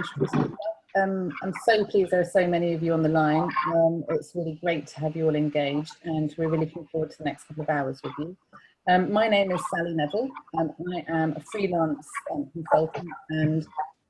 introduce myself. I'm so pleased there are so many of you on the line. It's really great to have you all engaged, and we're really looking forward to the next couple of hours with you. My name is Sally Neville, and I am a freelance consultant, and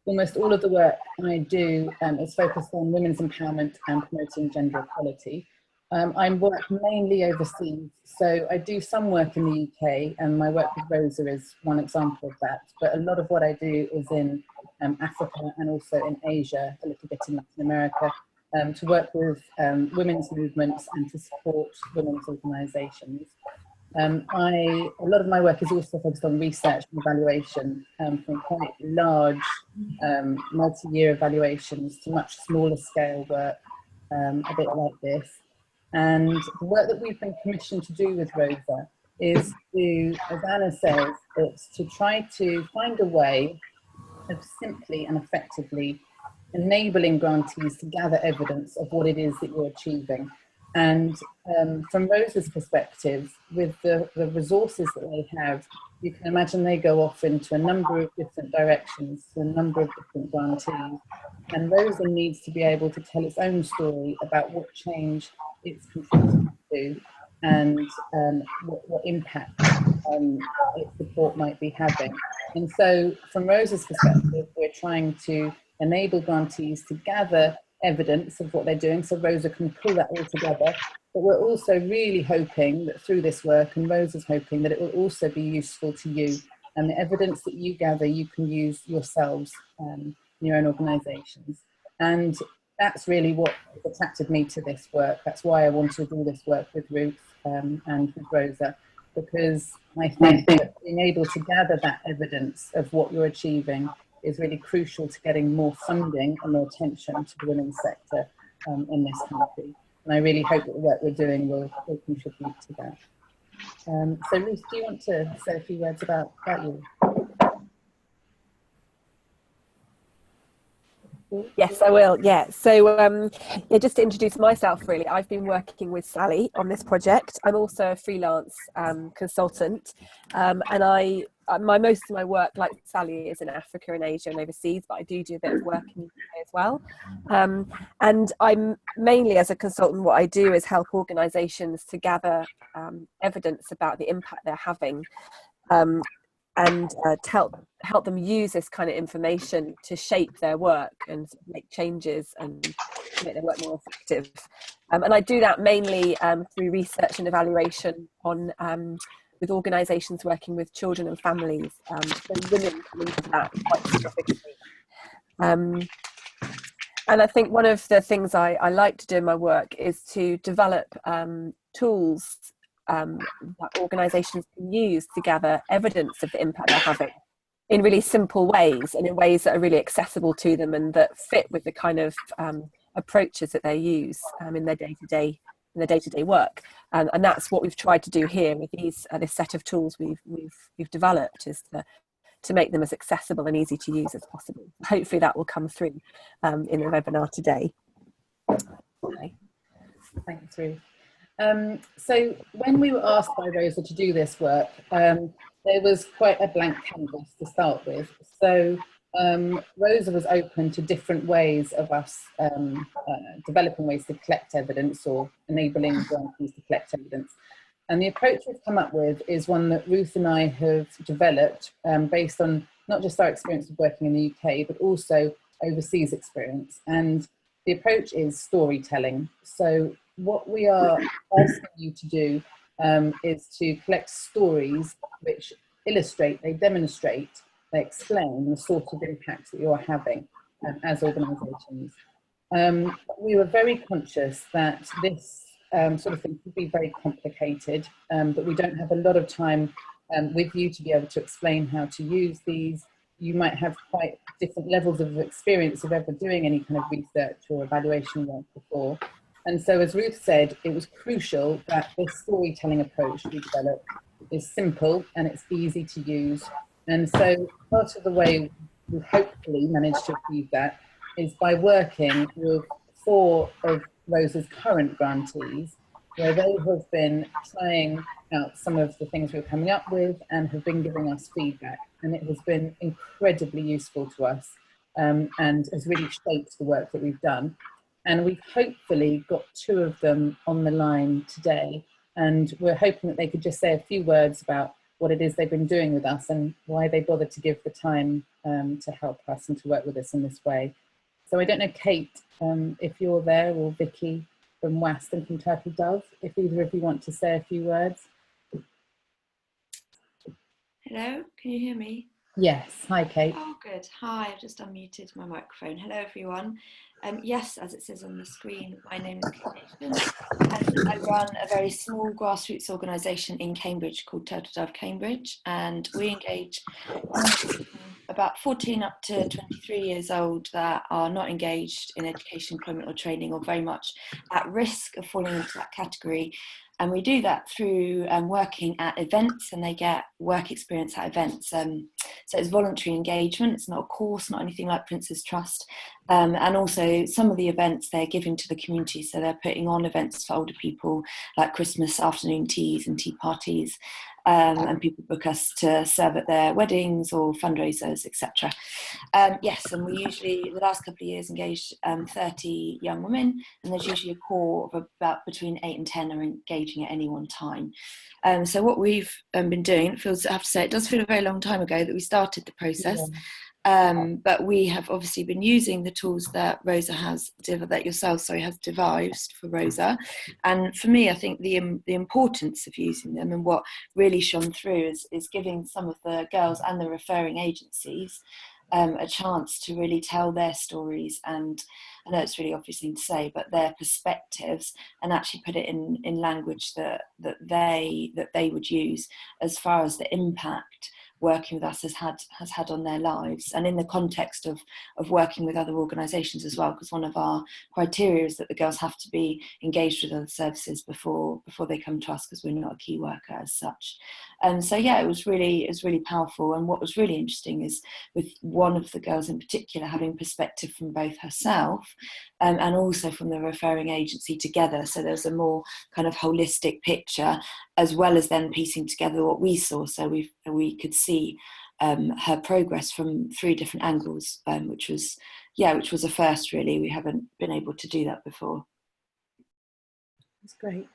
almost all of the work I do is focused on women's empowerment and promoting gender equality. I work mainly overseas, so I do some work in the UK, and my work with Rosa is one example of that, but a lot of what I do is in Africa and also in Asia, a little bit in Latin America, to work with women's movements and to support women's organisations. A lot of my work is also focused on research and evaluation, from quite large multi-year evaluations to much smaller scale work, a bit like this. And the work that we've been commissioned to do with Rosa is to, as Anna says, it's to try to find a way of simply and effectively enabling grantees to gather evidence of what it is that you're achieving. And from Rosa's perspective, with the resources that they have, you can imagine they go off into a number of different directions, to a number of different grantees. And Rosa needs to be able to tell its own story about what change it's contributing to and what impact its support might be having. And so from Rosa's perspective, we're trying to enable grantees to gather evidence of what they're doing so Rosa can pull that all together. But we're also really hoping that through this work, and Rosa's hoping that it will also be useful to you, and the evidence that you gather you can use yourselves in your own organisations. And that's really what attracted me to this work. That's why I wanted to do this work with Ruth and with Rosa, because I think that being able to gather that evidence of what you're achieving is really crucial to getting more funding and more attention to the women's sector in this country. And I really hope that the work we're doing will contribute to that. So Ruth, do you want to say a few words about you? Yes, I will. Yeah. So, just to introduce myself, really, I've been working with Sally on this project. I'm also a freelance consultant, and most of my work, like Sally, is in Africa and Asia and overseas, but I do a bit of work in the UK as well. And I'm mainly, as a consultant, what I do is help organisations to gather evidence about the impact they're having. And to help them use this kind of information to shape their work and make changes and make their work more effective. And I do that mainly through research and evaluation on with organisations working with children and families. So women come into that quite specifically. And I think one of the things I like to do in my work is to develop tools that organisations can use to gather evidence of the impact they're having in really simple ways and in ways that are really accessible to them and that fit with the kind of approaches that they use in their day-to-day work. And that's what we've tried to do here with this set of tools we've developed, is to make them as accessible and easy to use as possible. Hopefully that will come through in the webinar today. Okay. Thanks, Ruth. So when we were asked by Rosa to do this work, there was quite a blank canvas to start with. So Rosa was open to different ways of us developing ways to collect evidence or enabling grantees to collect evidence. And the approach we've come up with is one that Ruth and I have developed based on not just our experience of working in the UK, but also overseas experience. And the approach is storytelling. So what we are asking you to do is to collect stories which illustrate, they demonstrate, they explain the sort of impact that you're having as organisations. We were very conscious that this sort of thing could be very complicated, but we don't have a lot of time with you to be able to explain how to use these. You might have quite different levels of experience of ever doing any kind of research or evaluation work before. And so, as Ruth said, it was crucial that this storytelling approach we developed is simple and it's easy to use. And so part of the way we hopefully managed to achieve that is by working with 4 of Rosa's current grantees, where they have been trying out some of the things we're coming up with and have been giving us feedback. And it has been incredibly useful to us. and has really shaped the work that we've done. And we've hopefully got 2 of them on the line today, and we're hoping that they could just say a few words about what it is they've been doing with us and why they bothered to give the time to help us and to work with us in this way. So I don't know, Kate, if you're there, or Vicky from WAST and from Turtle Dove, if either of you want to say a few words. Hello, can you hear me? Yes, hi Kate. Oh good, hi, I've just unmuted my microphone. Hello everyone. Yes, as it says on the screen, my name is Kate and I run a very small grassroots organisation in Cambridge called Turtle Dove Cambridge, and we engage about 14 up to 23 years old that are not engaged in education, employment or training, or very much at risk of falling into that category. And we do that through working at events, and they get work experience at events. So it's voluntary engagement. It's not a course, not anything like Prince's Trust. And also some of the events they're giving to the community. So they're putting on events for older people like Christmas afternoon teas and tea parties. And people book us to serve at their weddings or fundraisers, etc. Yes, and we usually, the last couple of years, engaged 30 young women, and there's usually a core of about between 8 and 10 are engaging at any one time. So what we've been doing, it feels, I have to say, it does feel a very long time ago that we started the process. Yeah. But we have obviously been using the tools that Rosa has, that yourself, sorry, has devised for Rosa. And for me, I think the importance of using them and what really shone through is giving some of the girls and the referring agencies a chance to really tell their stories, and I know it's really obvious thing to say, but their perspectives, and actually put it in language that they would use as far as the impact working with us has had on their lives, and in the context of working with other organisations as well, because one of our criteria is that the girls have to be engaged with other services before they come to us, because we're not a key worker as such. So yeah, it was really powerful. And what was really interesting is with one of the girls in particular having perspective from both herself and also from the referring agency together, so there's a more kind of holistic picture, as well as then piecing together what we saw, so we could see her progress from 3 different angles, which was a first really. We haven't been able to do that before. That's great.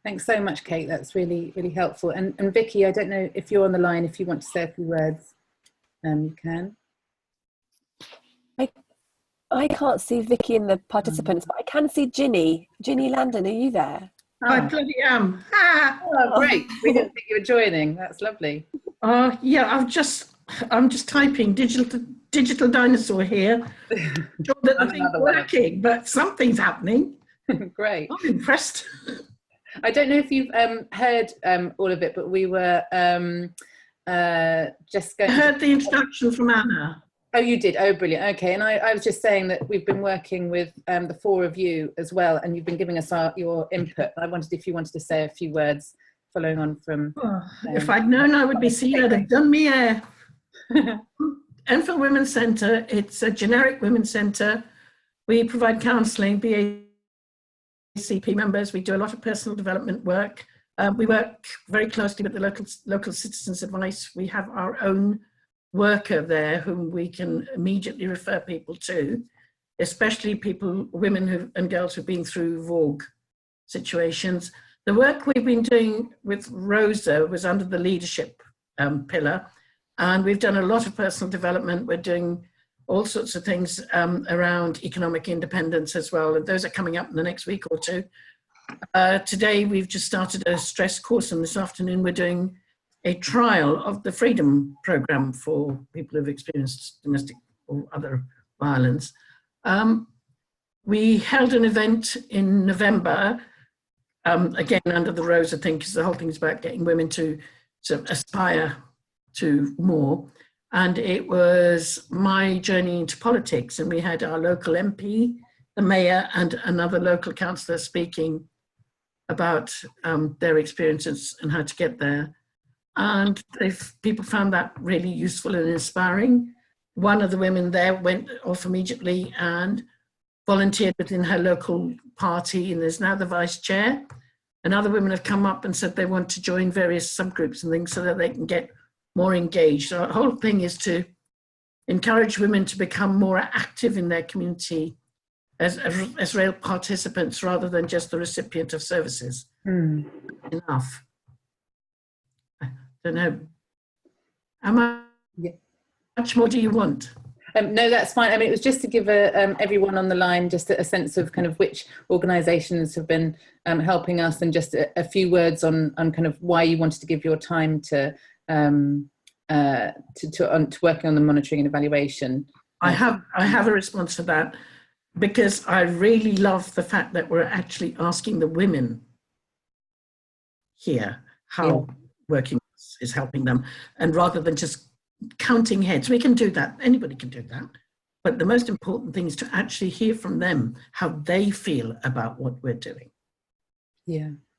Thanks so much, Kate. That's really helpful. And Vicky, I don't know if you're on the line, if you want to say a few words, you can. I can't see Vicky in the participants, but I can see Ginny. Ginny Landon, are you there? I bloody am. Oh, great. We didn't think you were joining. That's lovely. Yeah, I'm just typing digital dinosaur here. Sure that nothing's working, but something's happening. Great. I'm impressed. I don't know if you've heard all of it, but we were just going. I heard the introduction from Anna. Oh, you did? Oh, brilliant. Okay. And I was just saying that we've been working with the 4 of you as well, and you've been giving us your input. I wondered if you wanted to say a few words following on from... if I'd known I would be seen, I'd have done me a... Enfield Women's Centre, it's a generic women's centre. We provide counselling, BACP members. We do a lot of personal development work. We work very closely with the local citizens advice. We have our own worker there whom we can immediately refer people to, especially women and girls who've been through VOG situations. The work we've been doing with Rosa was under the leadership pillar, and we've done a lot of personal development. We're doing all sorts of things around economic independence as well, and those are coming up in the next week or 2. Today we've just started a stress course, and this afternoon we're doing a trial of the Freedom Programme for people who've experienced domestic or other violence. We held an event in November, again under the Rosa thing, because the whole thing is about getting women to sort of aspire to more. And it was my journey into politics, and we had our local MP, the mayor, and another local councillor speaking about their experiences and how to get there. And people found that really useful and inspiring. One of the women there went off immediately and volunteered within her local party, and there's now the vice chair. And other women have come up and said they want to join various subgroups and things so that they can get more engaged. So our whole thing is to encourage women to become more active in their community as real participants rather than just the recipient of services. Enough. I don't know. How much more do you want? No, that's fine. I mean, it was just to give everyone on the line just a sense of kind of which organisations have been helping us, and just a few words on kind of why you wanted to give your time to working on the monitoring and evaluation. I have a response for that, because I really love the fact that we're actually asking the women here how working is helping them, and rather than just counting heads. We can do that, anybody can do that, but the most important thing is to actually hear from them how they feel about what we're doing.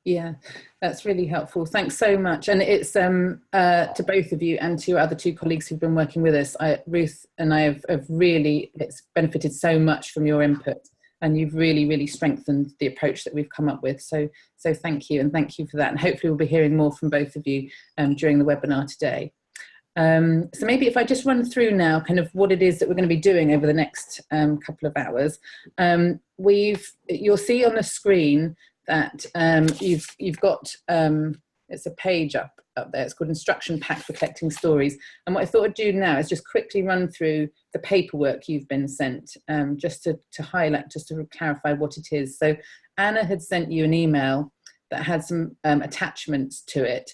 Yeah, that's really helpful. Thanks so much. And it's to both of you and to your other two colleagues who've been working with us. Ruth and I have really, it's benefited so much from your input, and you've really strengthened the approach that we've come up with. So thank you, and thank you for that. And hopefully we'll be hearing more from both of you during the webinar today. So maybe if I just run through now kind of what it is that we're going to be doing over the next couple of hours. You'll see on the screen that you've got, it's a page up there, it's called Instruction Pack for Collecting Stories. And what I thought I'd do now is just quickly run through the paperwork you've been sent, just to highlight, just to clarify what it is. So Anna had sent you an email that had some attachments to it.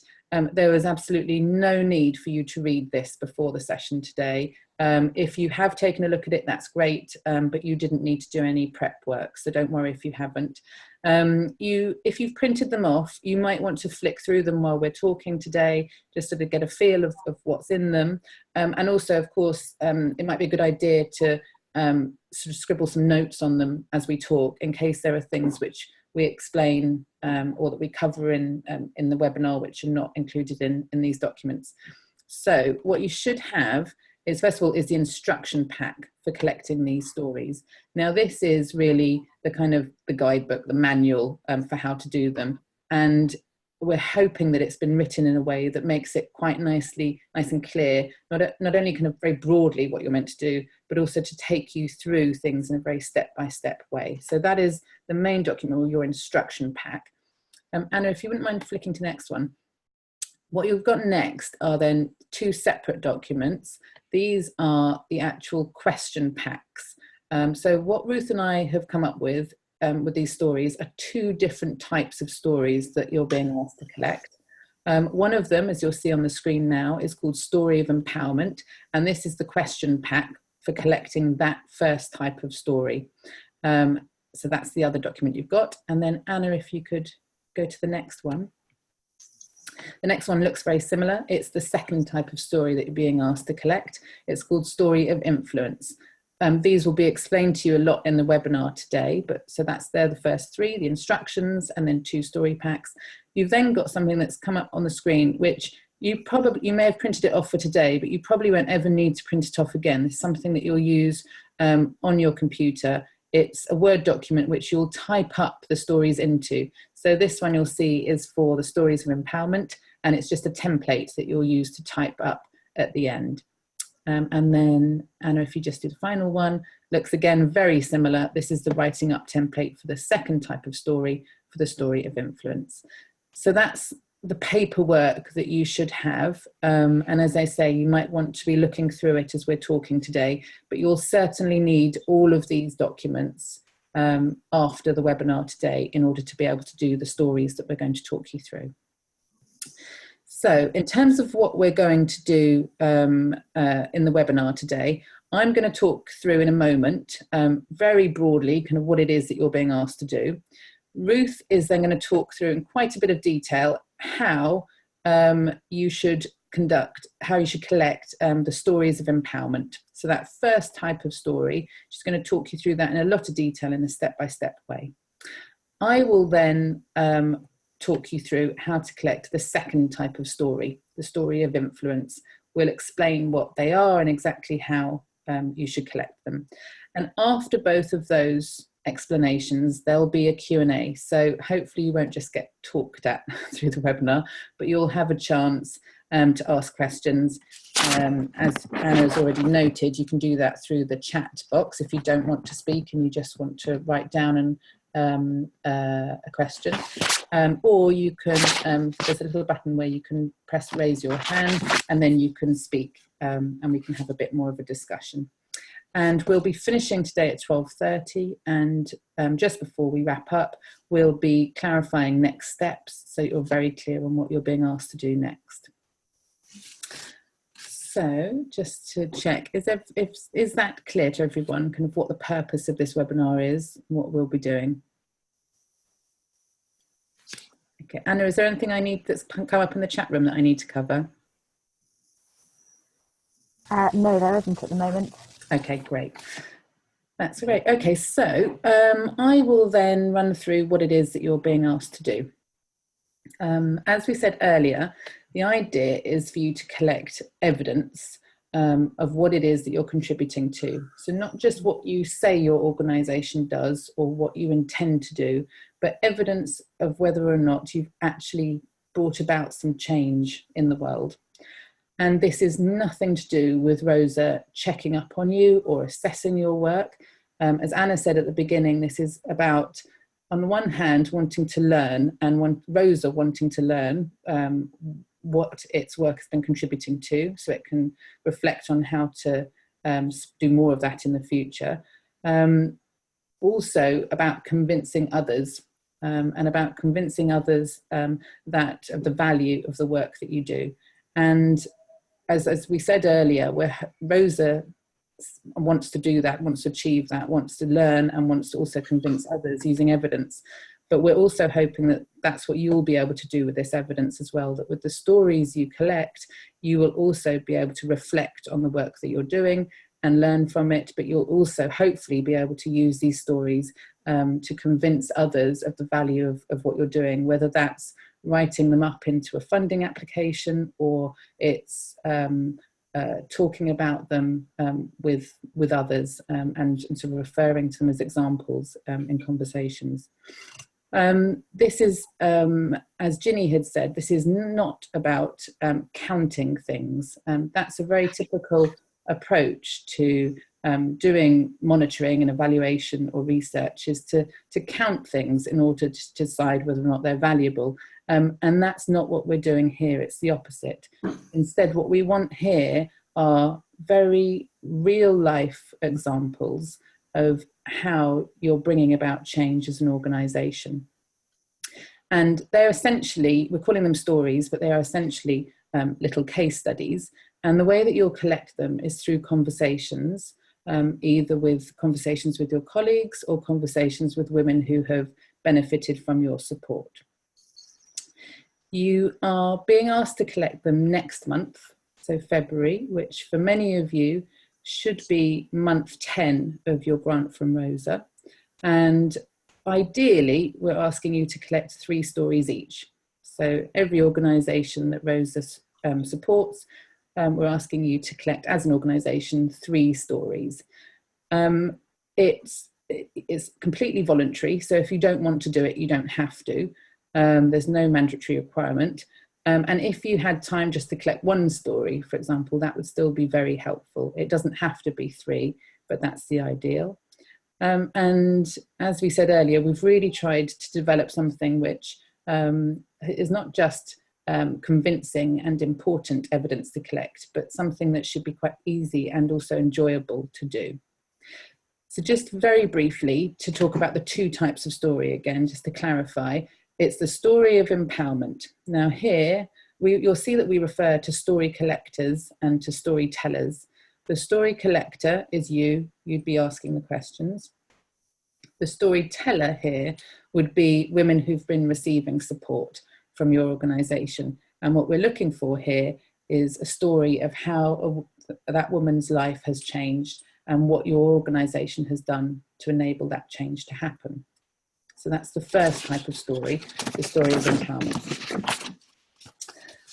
There was absolutely no need for you to read this before the session today. If you have taken a look at it, that's great, but you didn't need to do any prep work, so don't worry if you haven't. If you've printed them off, you might want to flick through them while we're talking today, just so to get a feel of what's in them. And also, of course, it might be a good idea to sort of scribble some notes on them as we talk, in case there are things which we explain or that we cover in the webinar which are not included in these documents. So what you should have is, first of all, is the instruction pack for collecting these stories. Now this is really the kind of the guidebook, the manual for how to do them. And we're hoping that it's been written in a way that makes it quite nice and clear, not only kind of very broadly what you're meant to do, but also to take you through things in a very step-by-step way. So that is the main document, or your instruction pack. Anna, if you wouldn't mind flicking to the next one. What you've got next are then two separate documents. These are the actual question packs. So what Ruth and I have come up with these stories are two different types of stories that you're being asked to collect. One of them, as you'll see on the screen now, is called Story of Empowerment, and this is the question pack for collecting that first type of story. So that's the other document you've got. And then Anna, if you could go to the next one. The next one looks very similar. It's the second type of story that you're being asked to collect. It's called Story of Influence. These will be explained to you a lot in the webinar today, but so that's there, the first three, the instructions, and then two story packs. You've then got something that's come up on the screen, which you may have printed it off for today, but you probably won't ever need to print it off again. It's something that you'll use on your computer. It's a Word document which you'll type up the stories into. So this one you'll see is for the Stories of Empowerment, and it's just a template that you'll use to type up at the end. And then, Anna, if you just do the final one, looks again very similar. This is the writing up template for the second type of story, for the Story of Influence. So that's the paperwork that you should have. And as I say, you might want to be looking through it as we're talking today, but you'll certainly need all of these documents after the webinar today in order to be able to do the stories that we're going to talk you through. So in terms of what we're going to do in the webinar today, I'm going to talk through in a moment, very broadly, kind of what it is that you're being asked to do. Ruth is then going to talk through in quite a bit of detail how you should collect the stories of empowerment. So that first type of story, she's going to talk you through that in a lot of detail in a step-by-step way. I will then talk you through how to collect the second type of story, the story of influence. We'll explain what they are and exactly how you should collect them. And after both of those explanations, there'll be a Q&A. So hopefully you won't just get talked at through the webinar, but you'll have a chance to ask questions. As Anna's already noted, you can do that through the chat box if you don't want to speak and you just want to write down a question. Or you can, there's a little button where you can press raise your hand and then you can speak, and we can have a bit more of a discussion. And we'll be finishing today at 12:30, and just before we wrap up, we'll be clarifying next steps so you're very clear on what you're being asked to do next. So just to check, is that clear to everyone, kind of what the purpose of this webinar is, what we'll be doing? Okay, Anna, is there anything I need that's come up in the chat room that I need to cover? No, there isn't at the moment. Okay, great. That's great. Okay, so I will then run through what it is that you're being asked to do. As we said earlier, the idea is for you to collect evidence of what it is that you're contributing to. So not just what you say your organisation does or what you intend to do, but evidence of whether or not you've actually brought about some change in the world. And this is nothing to do with Rosa checking up on you or assessing your work. As Anna said at the beginning, this is about, on the one hand, wanting to learn, and Rosa wanting to learn what its work has been contributing to, so it can reflect on how to do more of that in the future. Also about convincing others, and about convincing others that of the value of the work that you do. And as we said earlier, Rosa wants to do that, wants to achieve that, wants to learn, and wants to also convince others using evidence. But we're also hoping that that's what you'll be able to do with this evidence as well, that with the stories you collect, you will also be able to reflect on the work that you're doing and learn from it, but you'll also hopefully be able to use these stories to convince others of the value of what you're doing, whether that's writing them up into a funding application, or it's talking about them with others and sort of referring to them as examples in conversations. This is, as Ginny had said, this is not about counting things. That's a very typical approach to doing monitoring and evaluation or research, is to count things in order to decide whether or not they're valuable. And that's not what we're doing here. It's the opposite. Instead, what we want here are very real life examples of how you're bringing about change as an organisation. And they're essentially, we're calling them stories, but they are essentially little case studies. And the way that you'll collect them is through conversations, either with conversations with your colleagues or conversations with women who have benefited from your support. You are being asked to collect them next month, so February, which for many of you should be month 10 of your grant from Rosa. And ideally, we're asking you to collect 3 stories each. So every organisation that Rosa supports, we're asking you to collect as an organisation 3 stories. It's completely voluntary, so if you don't want to do it, you don't have to. There's no mandatory requirement. And if you had time just to collect 1 story, for example, that would still be very helpful. It doesn't have to be 3, but that's the ideal. And as we said earlier, we've really tried to develop something which is not just convincing and important evidence to collect, but something that should be quite easy and also enjoyable to do. So just very briefly to talk about the 2 types of story again, just to clarify. It's the story of empowerment. Now here, you'll see that we refer to story collectors and to storytellers. The story collector is you'd be asking the questions. The storyteller here would be women who've been receiving support from your organisation. And what we're looking for here is a story of how that woman's life has changed and what your organisation has done to enable that change to happen. So that's the first type of story, the story of empowerment.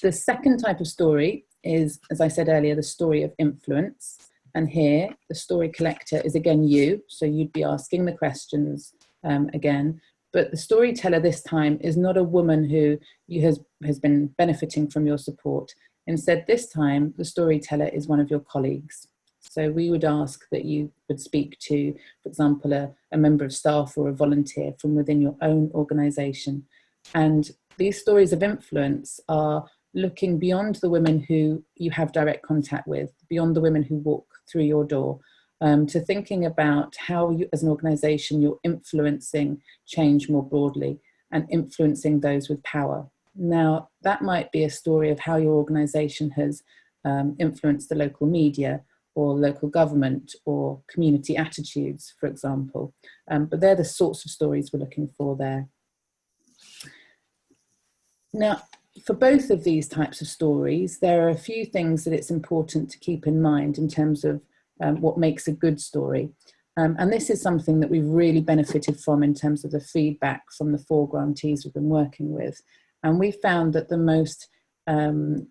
The second type of story is, as I said earlier, the story of influence. And here, the story collector is again you, so you'd be asking the questions again. But the storyteller this time is not a woman who has been benefiting from your support. Instead, this time, the storyteller is one of your colleagues. So we would ask that you would speak to, for example, a member of staff or a volunteer from within your own organisation. And these stories of influence are looking beyond the women who you have direct contact with, beyond the women who walk through your door, to thinking about how you, as an organisation, you're influencing change more broadly and influencing those with power. Now, that might be a story of how your organisation has influenced the local media or local government or community attitudes, for example. But they're the sorts of stories we're looking for there. Now, for both of these types of stories, there are a few things that it's important to keep in mind in terms of what makes a good story. And this is something that we've really benefited from in terms of the feedback from the 4 grantees we've been working with. And we found that the most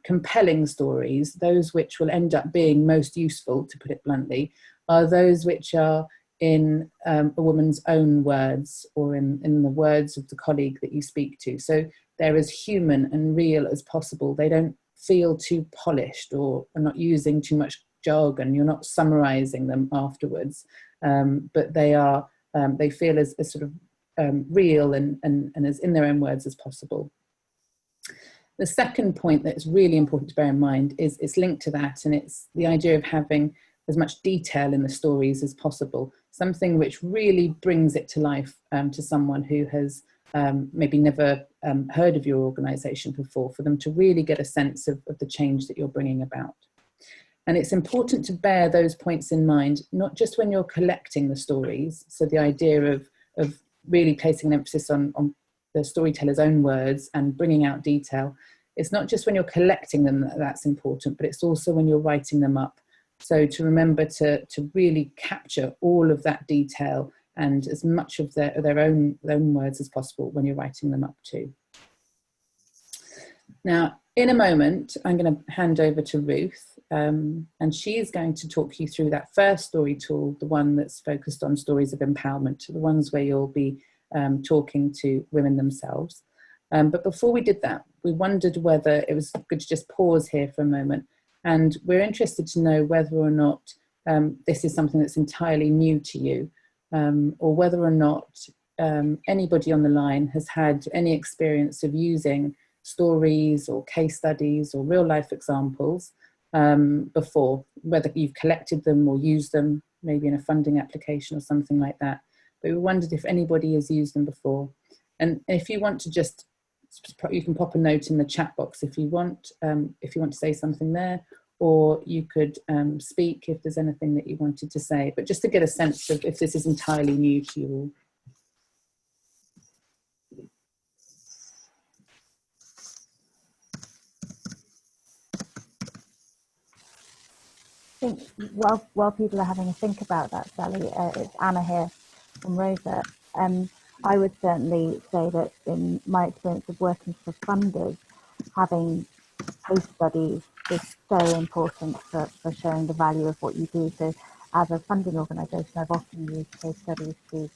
compelling stories, those which will end up being most useful, to put it bluntly, are those which are in a woman's own words or in the words of the colleague that you speak to. So they're as human and real as possible. They don't feel too polished or are not using too much jargon. You're not summarizing them afterwards, but they feel as sort of real and as in their own words as possible. The second point that's really important to bear in mind is it's linked to that, and it's the idea of having as much detail in the stories as possible, something which really brings it to life to someone who has maybe never heard of your organisation before, for them to really get a sense of the change that you're bringing about. And it's important to bear those points in mind, not just when you're collecting the stories, so the idea of really placing an emphasis on the storyteller's own words and bringing out detail. It's not just when you're collecting them that's important, but it's also when you're writing them up. So to remember to really capture all of that detail and as much of their own words as possible when you're writing them up too. Now, in a moment, I'm going to hand over to Ruth, and she's going to talk you through that first story tool, the one that's focused on stories of empowerment, the ones where you'll be talking to women themselves. But before we did that, we wondered whether it was good to just pause here for a moment. And we're interested to know whether or not this is something that's entirely new to you, or whether or not anybody on the line has had any experience of using stories or case studies or real life examples before, whether you've collected them or used them, maybe in a funding application or something like that. But we wondered if anybody has used them before. And if you want to just, you can pop a note in the chat box if you want to say something there, or you could speak if there's anything that you wanted to say, but just to get a sense of if this is entirely new to you all. I think while people are having a think about that, Sally, it's Anna here from Rosa. I would certainly say that in my experience of working for funders, having case studies is so important for showing the value of what you do. So as a funding organisation, I've often used case studies to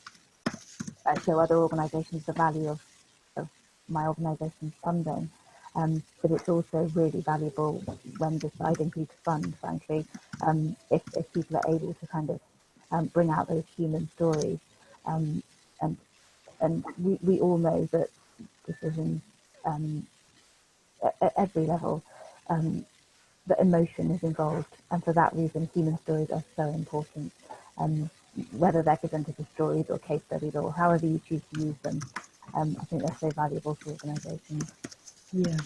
show other organisations the value of my organisation's funding. But it's also really valuable when deciding who to fund, frankly, if people are able to kind of bring out those human stories. And we all know that decisions at every level, the emotion is involved. And for that reason, human stories are so important. Whether they're presented as stories or case studies or however you choose to use them, I think they're so valuable for organisations. Yeah.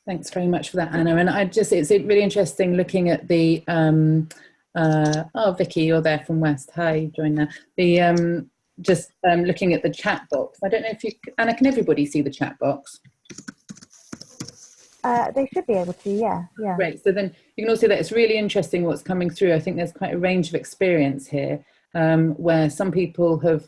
Thanks very much for that, Anna. And it's really interesting looking at the, oh, Vicky, you're there from West. Hi, you joined there. The, looking at the chat box. I don't know if Anna, can everybody see the chat box? They should be able to, yeah. Great. So then you can also see that it's really interesting what's coming through. I think there's quite a range of experience here, where some people have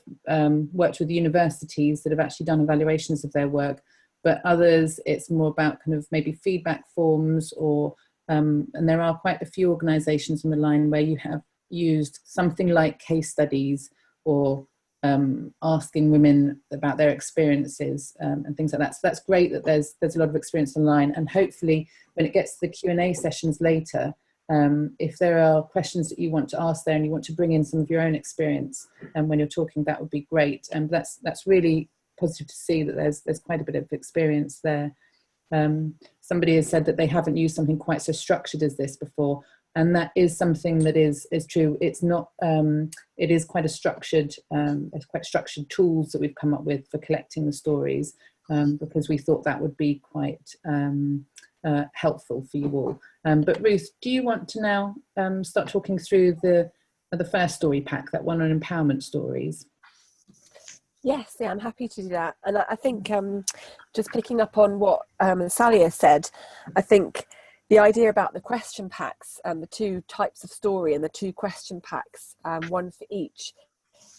worked with universities that have actually done evaluations of their work, but others it's more about kind of maybe feedback forms or, and there are quite a few organisations on the line where you have used something like case studies or asking women about their experiences and things like that. So that's great that there's a lot of experience online, and hopefully when it gets to the Q&A sessions later, if there are questions that you want to ask there and you want to bring in some of your own experience and when you're talking, that would be great. And that's really positive to see that there's quite a bit of experience there. Somebody has said that they haven't used something quite so structured as this before, and that is something that is true. It's not, it is quite a structured, it's quite structured tools that we've come up with for collecting the stories, because we thought that would be quite helpful for you all. But Ruth, do you want to now start talking through the first story pack, that one on empowerment stories? Yes, yeah, I'm happy to do that. And I think just picking up on what Sally has said, I think the idea about the question packs and the two types of story and the two question packs, one for each,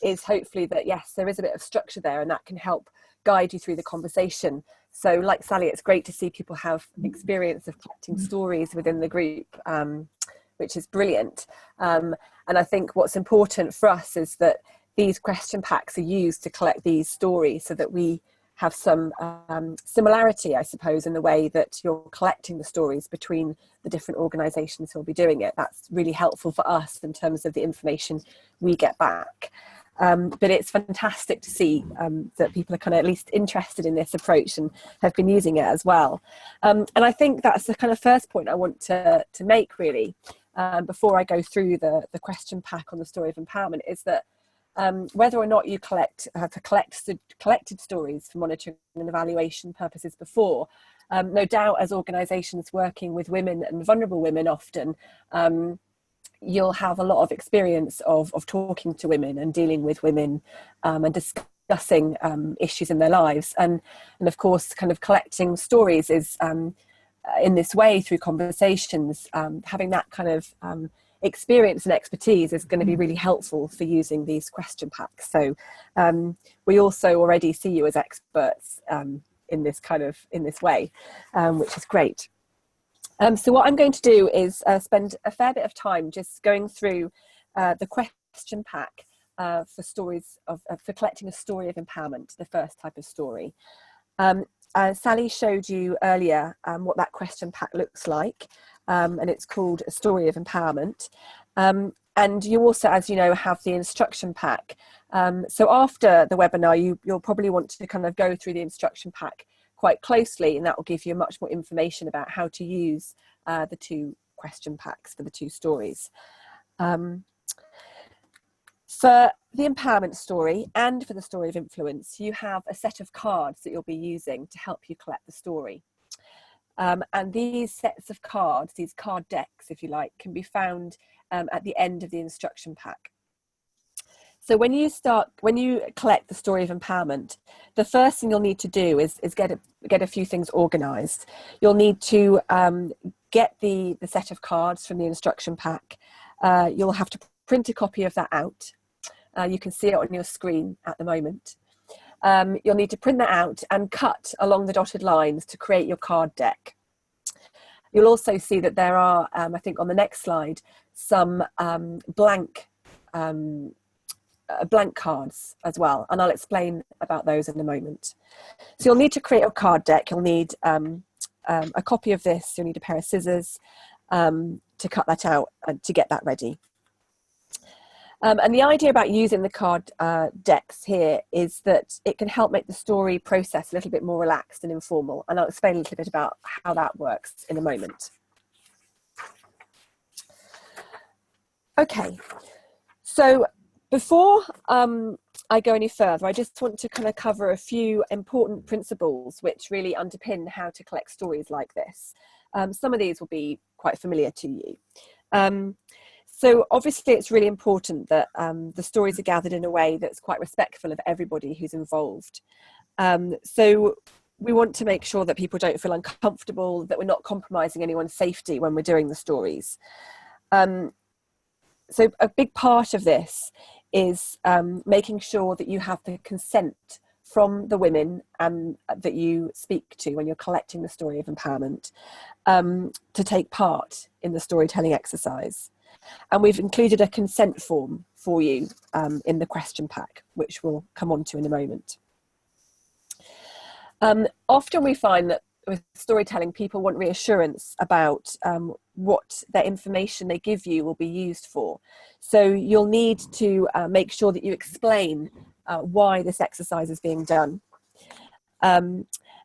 is hopefully that, yes, there is a bit of structure there and that can help guide you through the conversation. So like Sally, it's great to see people have experience of collecting stories within the group, which is brilliant. And I think what's important for us is that these question packs are used to collect these stories so that we have some similarity, I suppose, in the way that you're collecting the stories between the different organisations who'll be doing it. That's really helpful for us in terms of the information we get back. But it's fantastic to see that people are kind of at least interested in this approach and have been using it as well. And I think that's the kind of first point I want to make, really, before I go through the question pack on the story of empowerment, is that whether or not you collected stories for monitoring and evaluation purposes before, no doubt as organisations working with women and vulnerable women often, you'll have a lot of experience of talking to women and dealing with women and discussing issues in their lives. And of course, kind of collecting stories is in this way through conversations, having that kind of experience and expertise is going to be really helpful for using these question packs. So we also already see you as experts in this way, which is great. So what I'm going to do is spend a fair bit of time just going through the question pack for stories for collecting a story of empowerment, the first type of story. Sally showed you earlier what that question pack looks like, and it's called A Story of Empowerment. And you also, as you know, have the instruction pack. So after the webinar, you'll probably want to kind of go through the instruction pack quite closely, and that will give you much more information about how to use the two question packs for the two stories. For the empowerment story and for the story of influence, you have a set of cards that you'll be using to help you collect the story. And these sets of cards, these card decks, if you like, can be found at the end of the instruction pack. So when you collect the story of empowerment, the first thing you'll need to do is get a few things organised. You'll need to get the set of cards from the instruction pack. You'll have to print a copy of that out. You can see it on your screen at the moment. You'll need to print that out and cut along the dotted lines to create your card deck. You'll also see that there are, I think on the next slide, some blank cards as well, and I'll explain about those in a moment. So you'll need to create a card deck. You'll need a copy of this. You'll need a pair of scissors to cut that out and to get that ready. And the idea about using the card decks here is that it can help make the story process a little bit more relaxed and informal, and I'll explain a little bit about how that works in a moment. Okay, so before I go any further, I just want to kind of cover a few important principles which really underpin how to collect stories like this. Some of these will be quite familiar to you. So obviously it's really important that the stories are gathered in a way that's quite respectful of everybody who's involved. So we want to make sure that people don't feel uncomfortable, that we're not compromising anyone's safety when we're doing the stories. So a big part of this is making sure that you have the consent from the women that you speak to when you're collecting the story of empowerment to take part in the storytelling exercise. And we've included a consent form for you in the question pack, which we'll come on to in a moment. Often we find that with storytelling, people want reassurance about what their information they give you will be used for. So you'll need to make sure that you explain why this exercise is being done.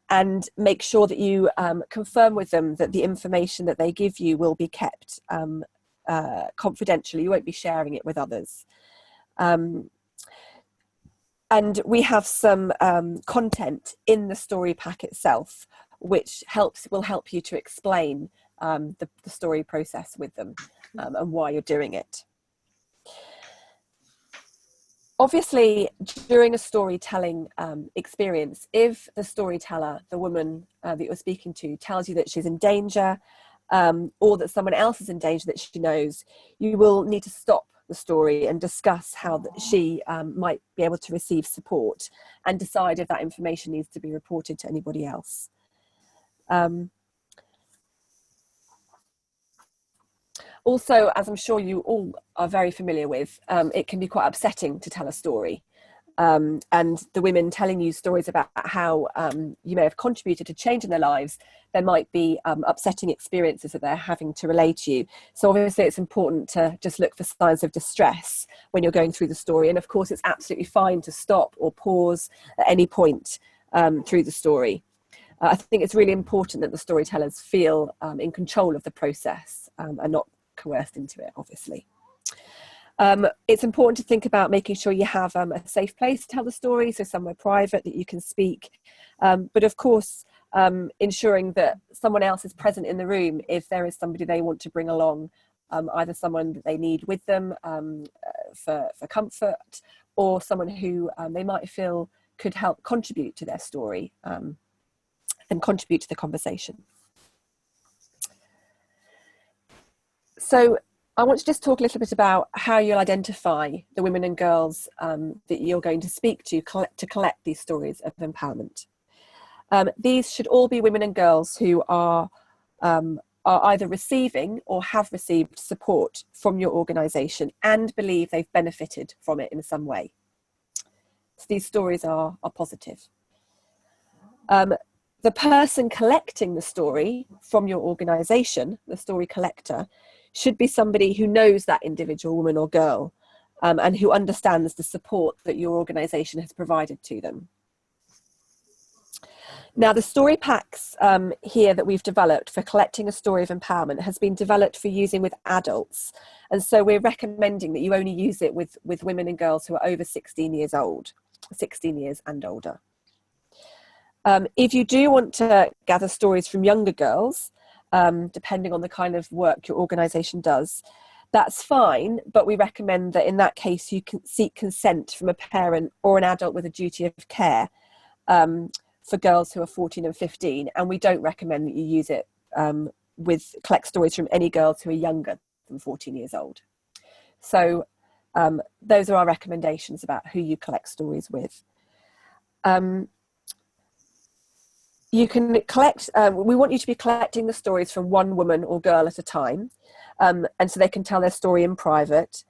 And make sure that you confirm with them that the information that they give you will be kept confidential. You won't be sharing it with others. And we have some content in the story pack itself, which will help you to explain the story process with them and why you're doing it. Obviously, during a storytelling experience, if the storyteller, the woman that you're speaking to, tells you that she's in danger or that someone else is in danger that she knows, you will need to stop the story and discuss how she might be able to receive support and decide if that information needs to be reported to anybody else. Also, as I'm sure you all are very familiar with, it can be quite upsetting to tell a story. And the women telling you stories about how you may have contributed to change in their lives, there might be upsetting experiences that they're having to relay to you. So obviously it's important to just look for signs of distress when you're going through the story. And of course, it's absolutely fine to stop or pause at any point through the story. I think it's really important that the storytellers feel in control of the process and not coerced into it, obviously. It's important to think about making sure you have a safe place to tell the story, so somewhere private that you can speak. But of course, ensuring that someone else is present in the room if there is somebody they want to bring along, either someone that they need with them for comfort, or someone who they might feel could help contribute to their story and contribute to the conversation. So I want to just talk a little bit about how you'll identify the women and girls that you're going to speak to collect these stories of empowerment. These should all be women and girls who are either receiving or have received support from your organisation and believe they've benefited from it in some way. So these stories are positive. The person collecting the story from your organisation, the story collector, should be somebody who knows that individual woman or girl and who understands the support that your organisation has provided to them. Now, the story packs here that we've developed for collecting a story of empowerment has been developed for using with adults. And so we're recommending that you only use it with women and girls who are over 16 years old, 16 years and older. If you do want to gather stories from younger girls, depending on the kind of work your organisation does, that's fine, but we recommend that in that case you can seek consent from a parent or an adult with a duty of care for girls who are 14 and 15, and we don't recommend that you use it collect stories from any girls who are younger than 14 years old. So those are our recommendations about who you collect stories with. You can collect, we want you to be collecting the stories from one woman or girl at a time, and so they can tell their story in private.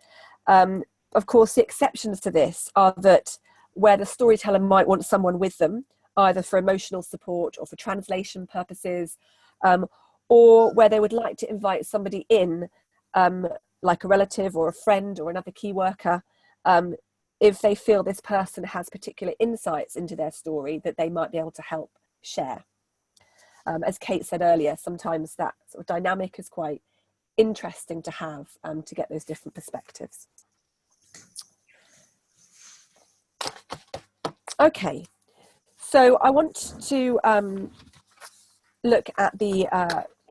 Of course, the exceptions to this are that where the storyteller might want someone with them, either for emotional support or for translation purposes, or where they would like to invite somebody in, like a relative or a friend or another key worker, if they feel this person has particular insights into their story that they might be able to help share. As Kate said earlier, sometimes that sort of dynamic is quite interesting to have to get those different perspectives. Okay, so I want to look at the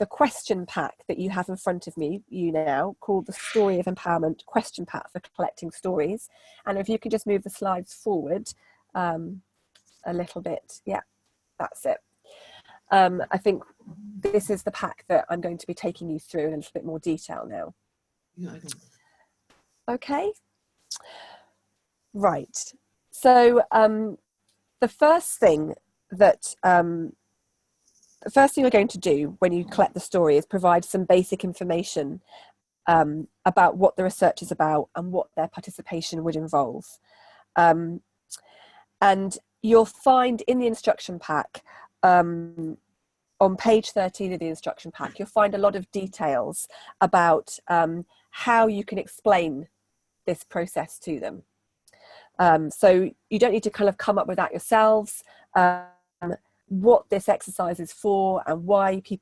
question pack that you have in front of you now, called the Story of Empowerment question pack for collecting stories. And if you could just move the slides forward a little bit. Yeah, that's it. I think this is the pack that I'm going to be taking you through in a little bit more detail now. Yeah, okay. Right. So the first thing we're going to do when you collect the story is provide some basic information about what the research is about and what their participation would involve. And you'll find in the instruction pack, on page 13 of the instruction pack, you'll find a lot of details about how you can explain this process to them. So you don't need to kind of come up with that yourselves. What this exercise is for and why we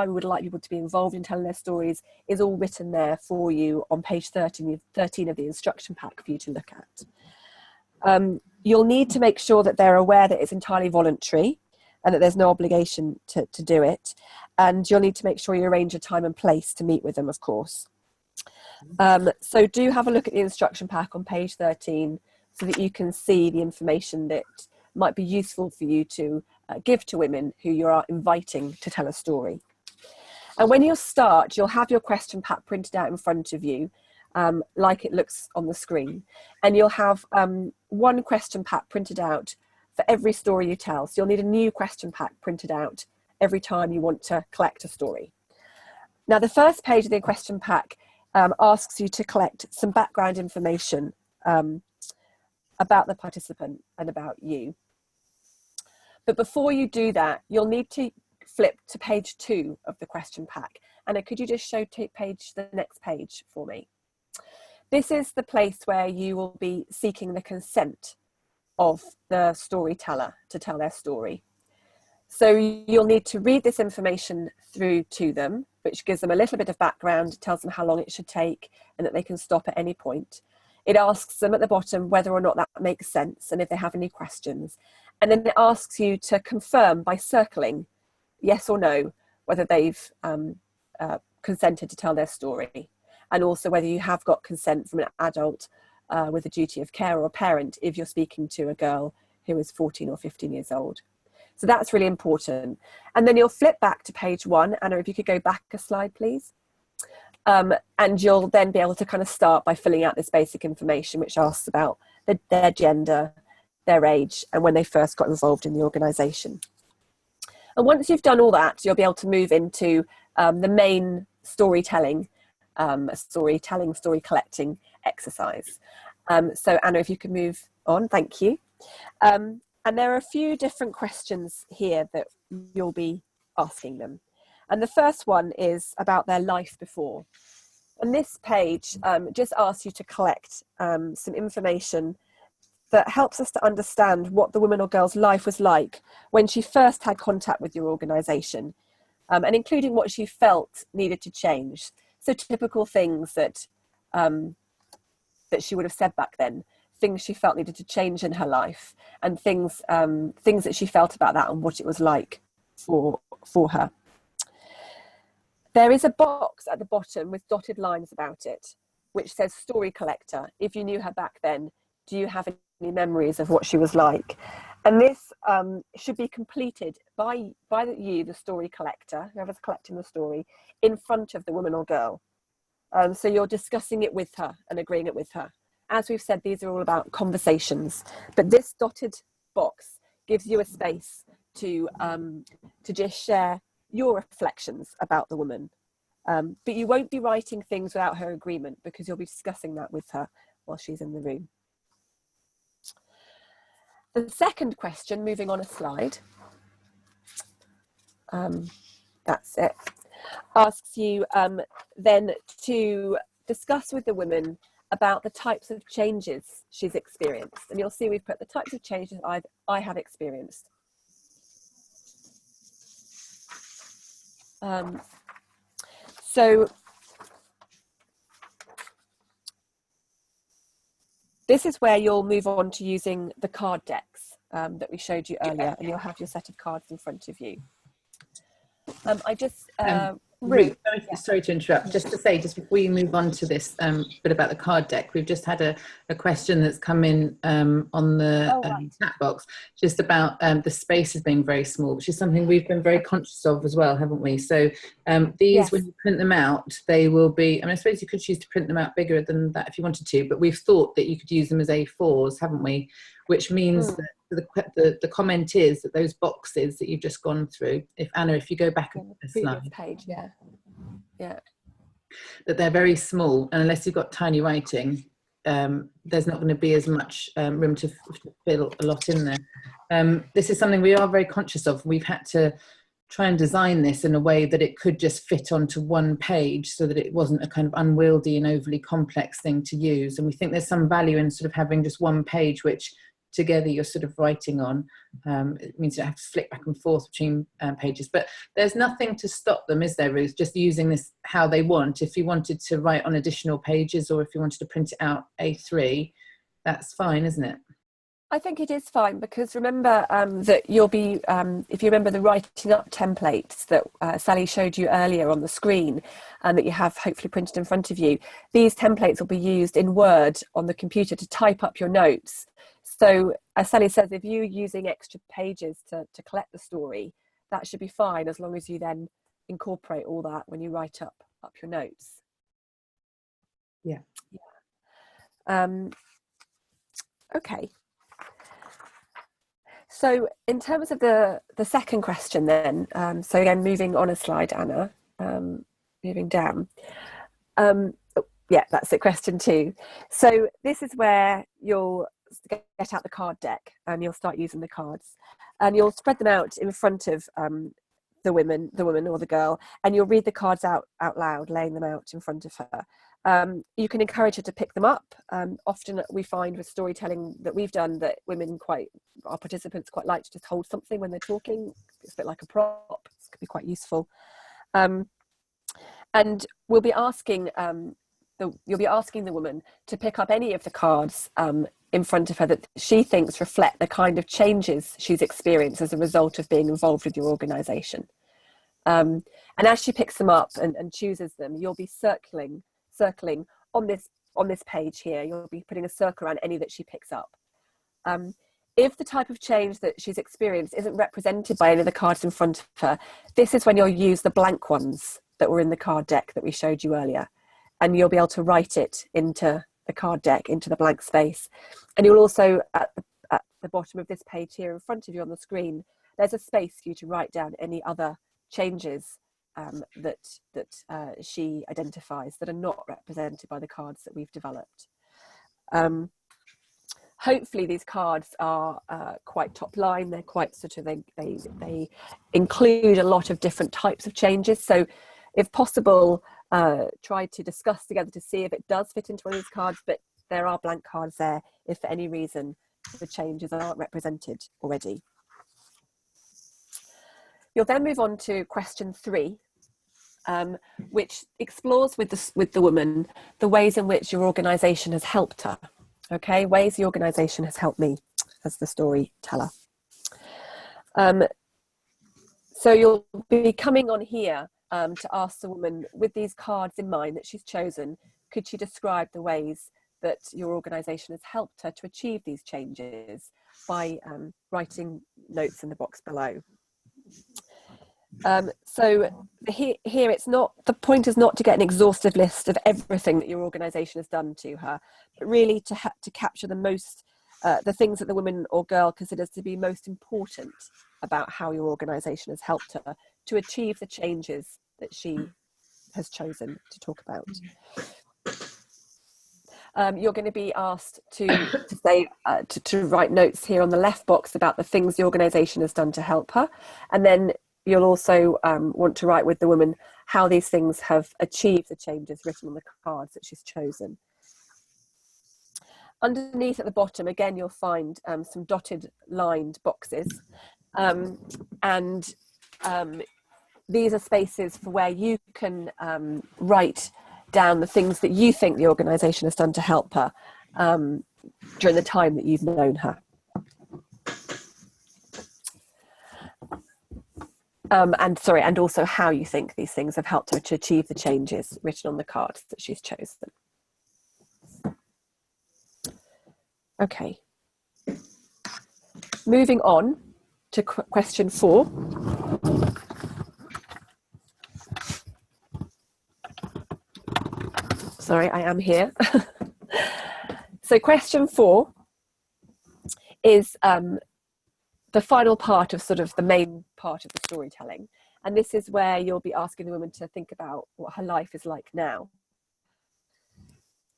would like people to be involved in telling their stories is all written there for you on page 13 of the instruction pack for you to look at. You'll need to make sure that they're aware that it's entirely voluntary and that there's no obligation to do it. And you'll need to make sure you arrange a time and place to meet with them, of course. So do have a look at the instruction pack on page 13 so that you can see the information that might be useful for you to give to women who you are inviting to tell a story. And when you start, you'll have your question pack printed out in front of you, like it looks on the screen. And you'll have one question pack printed out for every story you tell. So you'll need a new question pack printed out every time you want to collect a story. Now, the first page of the question pack asks you to collect some background information about the participant and about you. But before you do that, you'll need to flip to page 2 of the question pack. Anna, could you just show the next page for me? This is the place where you will be seeking the consent of the storyteller to tell their story. So you'll need to read this information through to them, which gives them a little bit of background, tells them how long it should take and that they can stop at any point. It asks them at the bottom whether or not that makes sense and if they have any questions. And then it asks you to confirm by circling yes or no whether they've consented to tell their story, and also whether you have got consent from an adult with a duty of care or a parent if you're speaking to a girl who is 14 or 15 years old. So that's really important. And then you'll flip back to page 1. Anna, if you could go back a slide, please. And you'll then be able to kind of start by filling out this basic information, which asks about their gender, their age, and when they first got involved in the organisation. And once you've done all that, you'll be able to move into the main story collecting exercise. So Anna, if you could move on, thank you. And there are a few different questions here that you'll be asking them. And the first one is about their life before. And this page just asks you to collect some information that helps us to understand what the woman or girl's life was like when she first had contact with your organisation, and including what she felt needed to change. So typical things that she would have said back then, things she felt needed to change in her life, and things that she felt about that and what it was like for her. There is a box at the bottom with dotted lines about it, which says story collector. If you knew her back then, do you have any memories of what she was like? And this should be completed by you, the story collector, whoever's collecting the story, in front of the woman or girl. So you're discussing it with her and agreeing it with her. As we've said, these are all about conversations, but this dotted box gives you a space to just share your reflections about the woman. But you won't be writing things without her agreement, because you'll be discussing that with her while she's in the room. The second question, moving on a slide, that's it, asks you then to discuss with the woman about the types of changes she's experienced. And you'll see we've put the types of changes I have experienced. So this is where you'll move on to using the card decks that we showed you earlier, and you'll have your set of cards in front of you. Ruth, sorry to interrupt. Just to say, just before you move on to this bit about the card deck, we've just had a question that's come in on the chat box, just about the spaces being very small, which is something we've been very conscious of as well, haven't we? So these, yes, when you print them out, they will be, I mean, I suppose you could choose to print them out bigger than that if you wanted to, but we've thought that you could use them as A4s, haven't we? Which means that the comment is that those boxes that you've just gone through, if Anna, if you go back a slide. Page, yeah. that they're very small, and unless you've got tiny writing, there's not going to be as much room to fill a lot in there. This is something we are very conscious of. We've had to try and design this in a way that it could just fit onto one page, so that it wasn't a kind of unwieldy and overly complex thing to use. And we think there's some value in sort of having just one page which together you're sort of writing on. It means you don't have to flick back and forth between pages, but there's nothing to stop them, is there, Ruth? Just using this how they want. If you wanted to write on additional pages, or if you wanted to print it out A3, that's fine, isn't it? I think it is fine, because remember that you'll be, if you remember the writing up templates that Sally showed you earlier on the screen, and that you have hopefully printed in front of you, these templates will be used in Word on the computer to type up your notes. So as Sally says, if you're using extra pages to collect the story, that should be fine, as long as you then incorporate all that when you write up your notes. Yeah. Okay. So in terms of the second question then, so again, moving on a slide, Anna, moving down. Yeah, that's it, question 2. So this is where you'll get out the card deck and you'll start using the cards, and you'll spread them out in front of the woman or the girl, and you'll read the cards out loud, laying them out in front of her. You can encourage her to pick them up. Often we find with storytelling that we've done that our participants quite like to just hold something when they're talking. It's a bit like a prop. It could be quite useful. And we'll be asking you'll be asking the woman to pick up any of the cards in front of her that she thinks reflect the kind of changes she's experienced as a result of being involved with your organisation. And as she picks them up and chooses them, you'll be circling on this page here. You'll be putting a circle around any that she picks up. If the type of change that she's experienced isn't represented by any of the cards in front of her, this is when you'll use the blank ones that were in the card deck that we showed you earlier. And you'll be able to write it into the card deck, into the blank space. And you'll also, at the bottom of this page here in front of you on the screen, there's a space for you to write down any other changes that she identifies that are not represented by the cards that we've developed. Hopefully these cards are quite top line. They're quite sort of, they include a lot of different types of changes. So if possible, try to discuss together to see if it does fit into one of these cards, but there are blank cards there if for any reason the changes aren't represented already. You'll then move on to question 3, which explores with the woman the ways in which your organisation has helped her. Okay, ways the organisation has helped me as the storyteller. So you'll be coming on here to ask the woman, with these cards in mind that she's chosen, could she describe the ways that your organisation has helped her to achieve these changes by writing notes in the box below. So here it's not, the point is not to get an exhaustive list of everything that your organisation has done to her, but really to capture the most, the things that the woman or girl considers to be most important about how your organisation has helped her to achieve the changes that she has chosen to talk about. You're going to be asked to say to write notes here on the left box about the things the organisation has done to help her, and then you'll also want to write with the woman how these things have achieved the changes written on the cards that she's chosen. Underneath at the bottom, again, you'll find some dotted lined boxes, and these are spaces for where you can write down the things that you think the organisation has done to help her during the time that you've known her. And also how you think these things have helped her to achieve the changes written on the cards that she's chosen. Okay. Moving on to question 4. Sorry, I am here. So question 4 is the final part of sort of the main part of the storytelling. And this is where you'll be asking the woman to think about what her life is like now.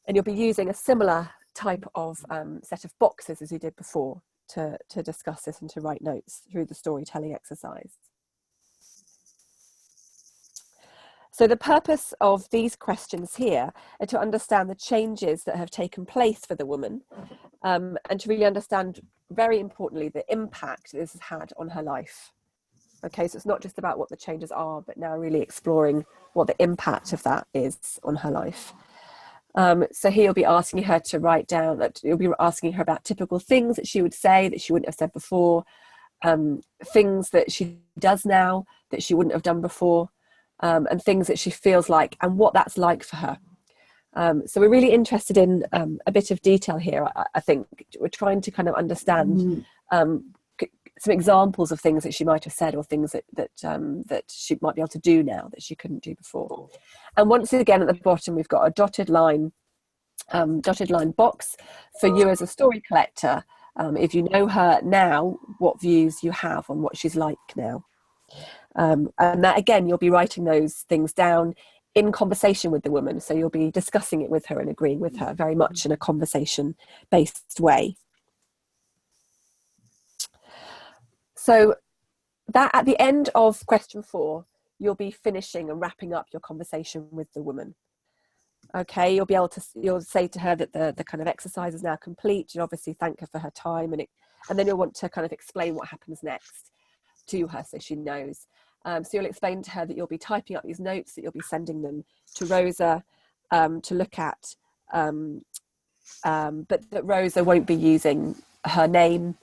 And you'll be using a similar type of set of boxes as you did before to discuss this and to write notes through the storytelling exercise. So the purpose of these questions here are to understand the changes that have taken place for the woman, and to really understand, very importantly, the impact this has had on her life. Okay, so it's not just about what the changes are, but now really exploring what the impact of that is on her life. So here you'll be asking her to write down, that you'll be asking her about typical things that she would say that she wouldn't have said before, things that she does now that she wouldn't have done before, and things that she feels like and what that's like for her. So we're really interested in a bit of detail here. I think we're trying to kind of understand some examples of things that she might have said, or things that she might be able to do now that she couldn't do before. And once again, at the bottom, we've got a dotted line box for you as a story collector. If you know her now, what views you have on what she's like now. And that, again, you'll be writing those things down in conversation with the woman. So you'll be discussing it with her and agreeing with her very much in a conversation-based way. So that at the end of question 4, you'll be finishing and wrapping up your conversation with the woman. Okay, you'll say to her that the kind of exercise is now complete. You obviously thank her for her time, and then you'll want to kind of explain what happens next to her so she knows. So you'll explain to her that you'll be typing up these notes, that you'll be sending them to Rosa to look at, but that Rosa won't be using her name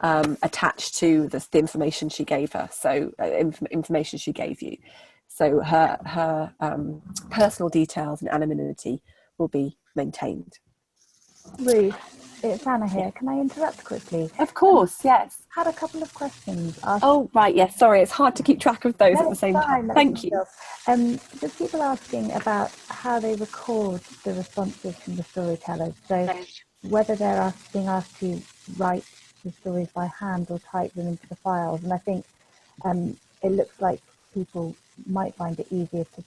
attached to the information she gave her, so information she gave you. So her personal details and anonymity will be maintained. Ruth, it's Anna here. Can I interrupt quickly? Of course, yes. Had a couple of questions asked. Oh, right, yes, sorry, it's hard to keep track of those at the same time. Thank you. There's people asking about how they record the responses from the storytellers. So whether they're being asked to write the stories by hand or type them into the files. And I think it looks like people might find it easier to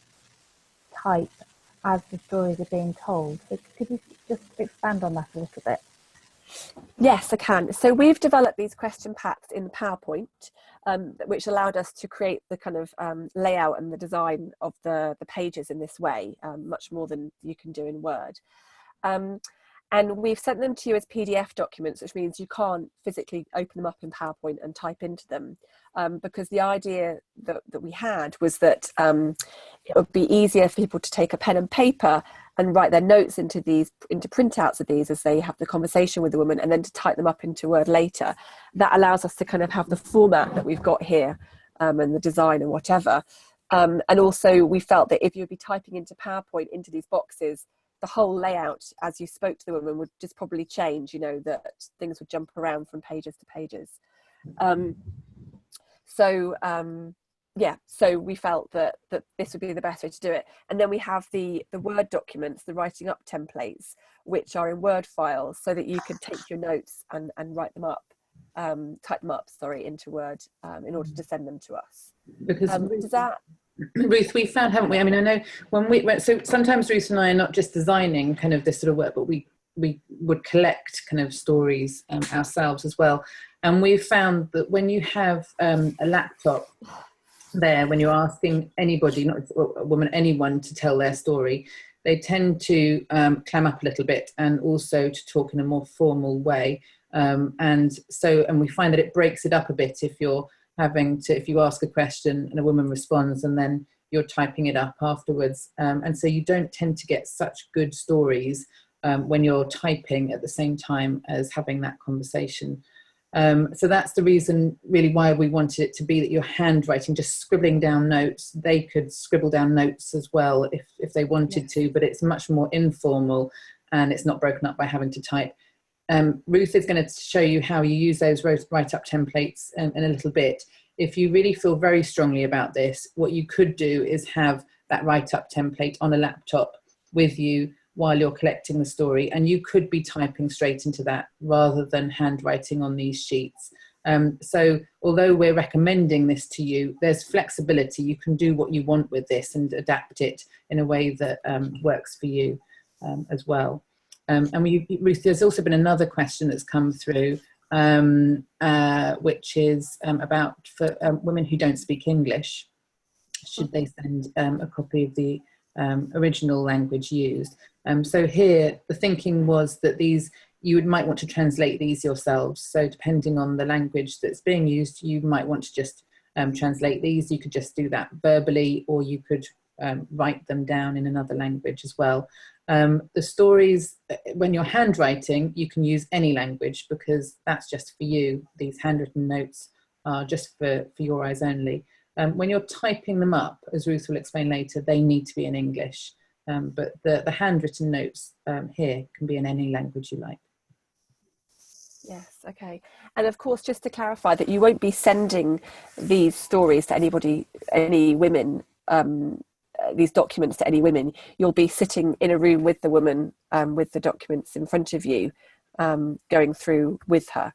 type as the stories are being told. So could you just expand on that a little bit? Yes, I can. So we've developed these question packs in PowerPoint, which allowed us to create the kind of layout and the design of the pages in this way, much more than you can do in Word. And we've sent them to you as PDF documents, which means you can't physically open them up in PowerPoint and type into them, because the idea that we had was that it would be easier for people to take a pen and paper and write their notes into printouts of these as they have the conversation with the woman, and then to type them up into Word later. That allows us to kind of have the format that we've got here, and the design and whatever. And also we felt that if you'd be typing into PowerPoint into these boxes, the whole layout as you spoke to the woman would just probably change, that things would jump around from pages to pages. So we felt that this would be the best way to do it. And then we have the Word documents, the writing up templates, which are in Word files, so that you could take your notes and write them up, type them up, into Word, in order to send them to us. Because does that... Ruth, we found, haven't we? I mean, I know when we went, so sometimes Ruth and I are not just designing kind of this sort of work, but we would collect kind of stories ourselves as well. And we've found that when you have a laptop there, when you're asking anybody, not a woman, anyone, to tell their story, they tend to clam up a little bit, and also to talk in a more formal way. And we find that it breaks it up a bit if you ask a question and a woman responds and then you're typing it up afterwards. And so you don't tend to get such good stories when you're typing at the same time as having that conversation. So that's the reason really why we wanted it to be that you're handwriting, just scribbling down notes. They could scribble down notes as well if they wanted to, but it's much more informal and it's not broken up by having to type. Ruth is going to show you how you use those write-up templates in a little bit. If you really feel very strongly about this, what you could do is have that write-up template on a laptop with you while you're collecting the story, and you could be typing straight into that rather than handwriting on these sheets. So although we're recommending this to you, there's flexibility. You can do what you want with this and adapt it in a way that works for you as well. And Ruth, there's also been another question that's come through, which is about for women who don't speak English, should they send a copy of the original language used? So here, the thinking was that you might want to translate these yourselves. So depending on the language that's being used, you might want to just translate these. You could just do that verbally, or you could write them down in another language as well. The stories, when you're handwriting, you can use any language because that's just for you. These handwritten notes are just for your eyes only. When you're typing them up, as Ruth will explain later, they need to be in English. But the handwritten notes here can be in any language you like. Yes, okay. And of course, just to clarify that you won't be sending these stories to anybody, any women, these documents to any women. You'll be sitting in a room with the woman with the documents in front of you, going through with her.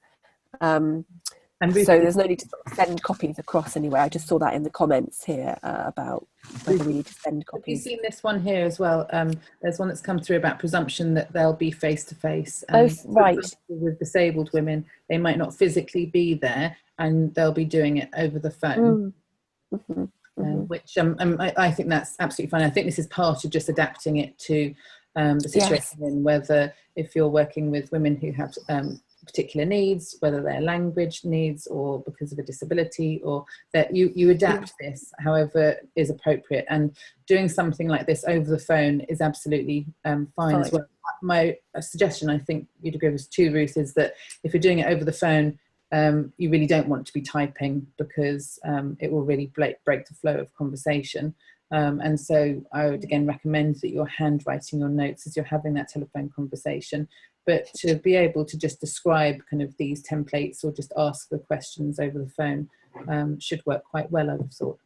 And Ruth, so there's no need to send copies across anywhere. I just saw that in the comments here about whether we need to send copies. Have you seen this one here as well? There's one that's come through about presumption that they'll be face-to-face. Oh, right. With disabled women, they might not physically be there and they'll be doing it over the phone. Mm-hmm. Mm-hmm. Which I think that's absolutely fine. I think this is part of just adapting it to the situation, yes. Whether if you're working with women who have particular needs, whether they're language needs or because of a disability, or that you adapt this however is appropriate. And doing something like this over the phone is absolutely fine as well. My suggestion, I think you'd agree with too, Ruth, is that if you're doing it over the phone, you really don't want to be typing because it will really break the flow of conversation. And so I would again recommend that you're handwriting your notes as you're having that telephone conversation. But to be able to just describe kind of these templates or just ask the questions over the phone should work quite well, I would have thought.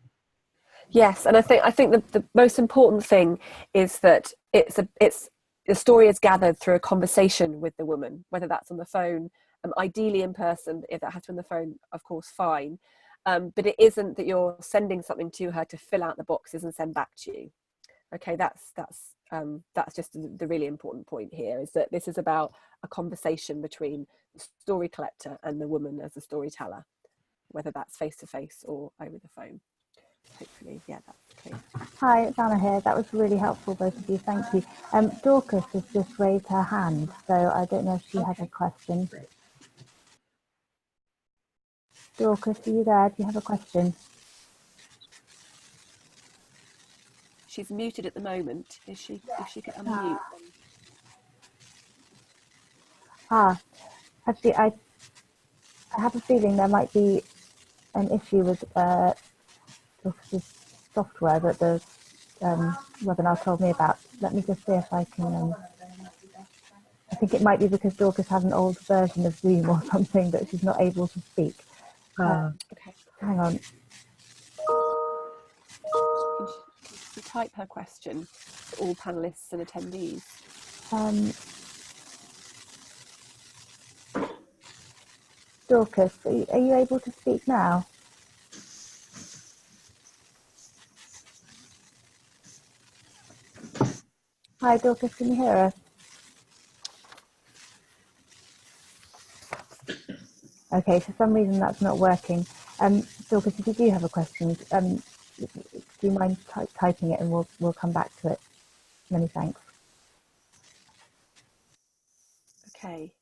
Yes, and I think the most important thing is that the story is gathered through a conversation with the woman, whether that's on the phone, ideally in person. If that has to be on the phone, of course, fine. But it isn't that you're sending something to her to fill out the boxes and send back to you. Okay, that's just the really important point here, is that this is about a conversation between the story collector and the woman as a storyteller, whether that's face to face or over the phone. Hopefully, yeah, that's clear. Hi, it's Anna here. That was really helpful, both of you. Thank you. Dorcas has just raised her hand, so I don't know if she has a question. Dorcas, are you there? Do you have a question? She's muted at the moment. If she could unmute. I have a feeling there might be an issue with Dorcas's software that the webinar told me about. Let me just see if I can. I think it might be because Dorcas has an old version of Zoom or something that she's not able to speak. Okay. Hang on. Can you type her question to all panelists and attendees? Dorcas, are you able to speak now? Hi, Dorcas, can you hear us? Okay, for some reason that's not working. Dorcas, if you do have a question, do you mind typing it and we'll come back to it? Many thanks. Okay.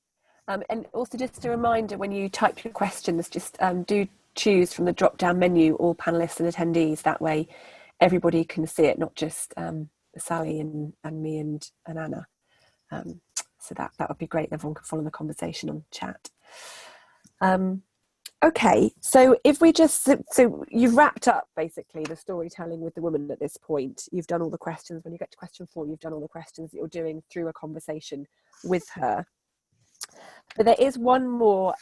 And also just a reminder, when you type your questions, just do choose from the drop-down menu all panelists and attendees. That way everybody can see it, not just Sally and me and Anna. So that would be great. Everyone can follow the conversation on chat. Okay, so if we just, so you've wrapped up basically the storytelling with the woman at this point. You've done all the questions. When you get to question 4, you've done all the questions that you're doing through a conversation with her. But there is one more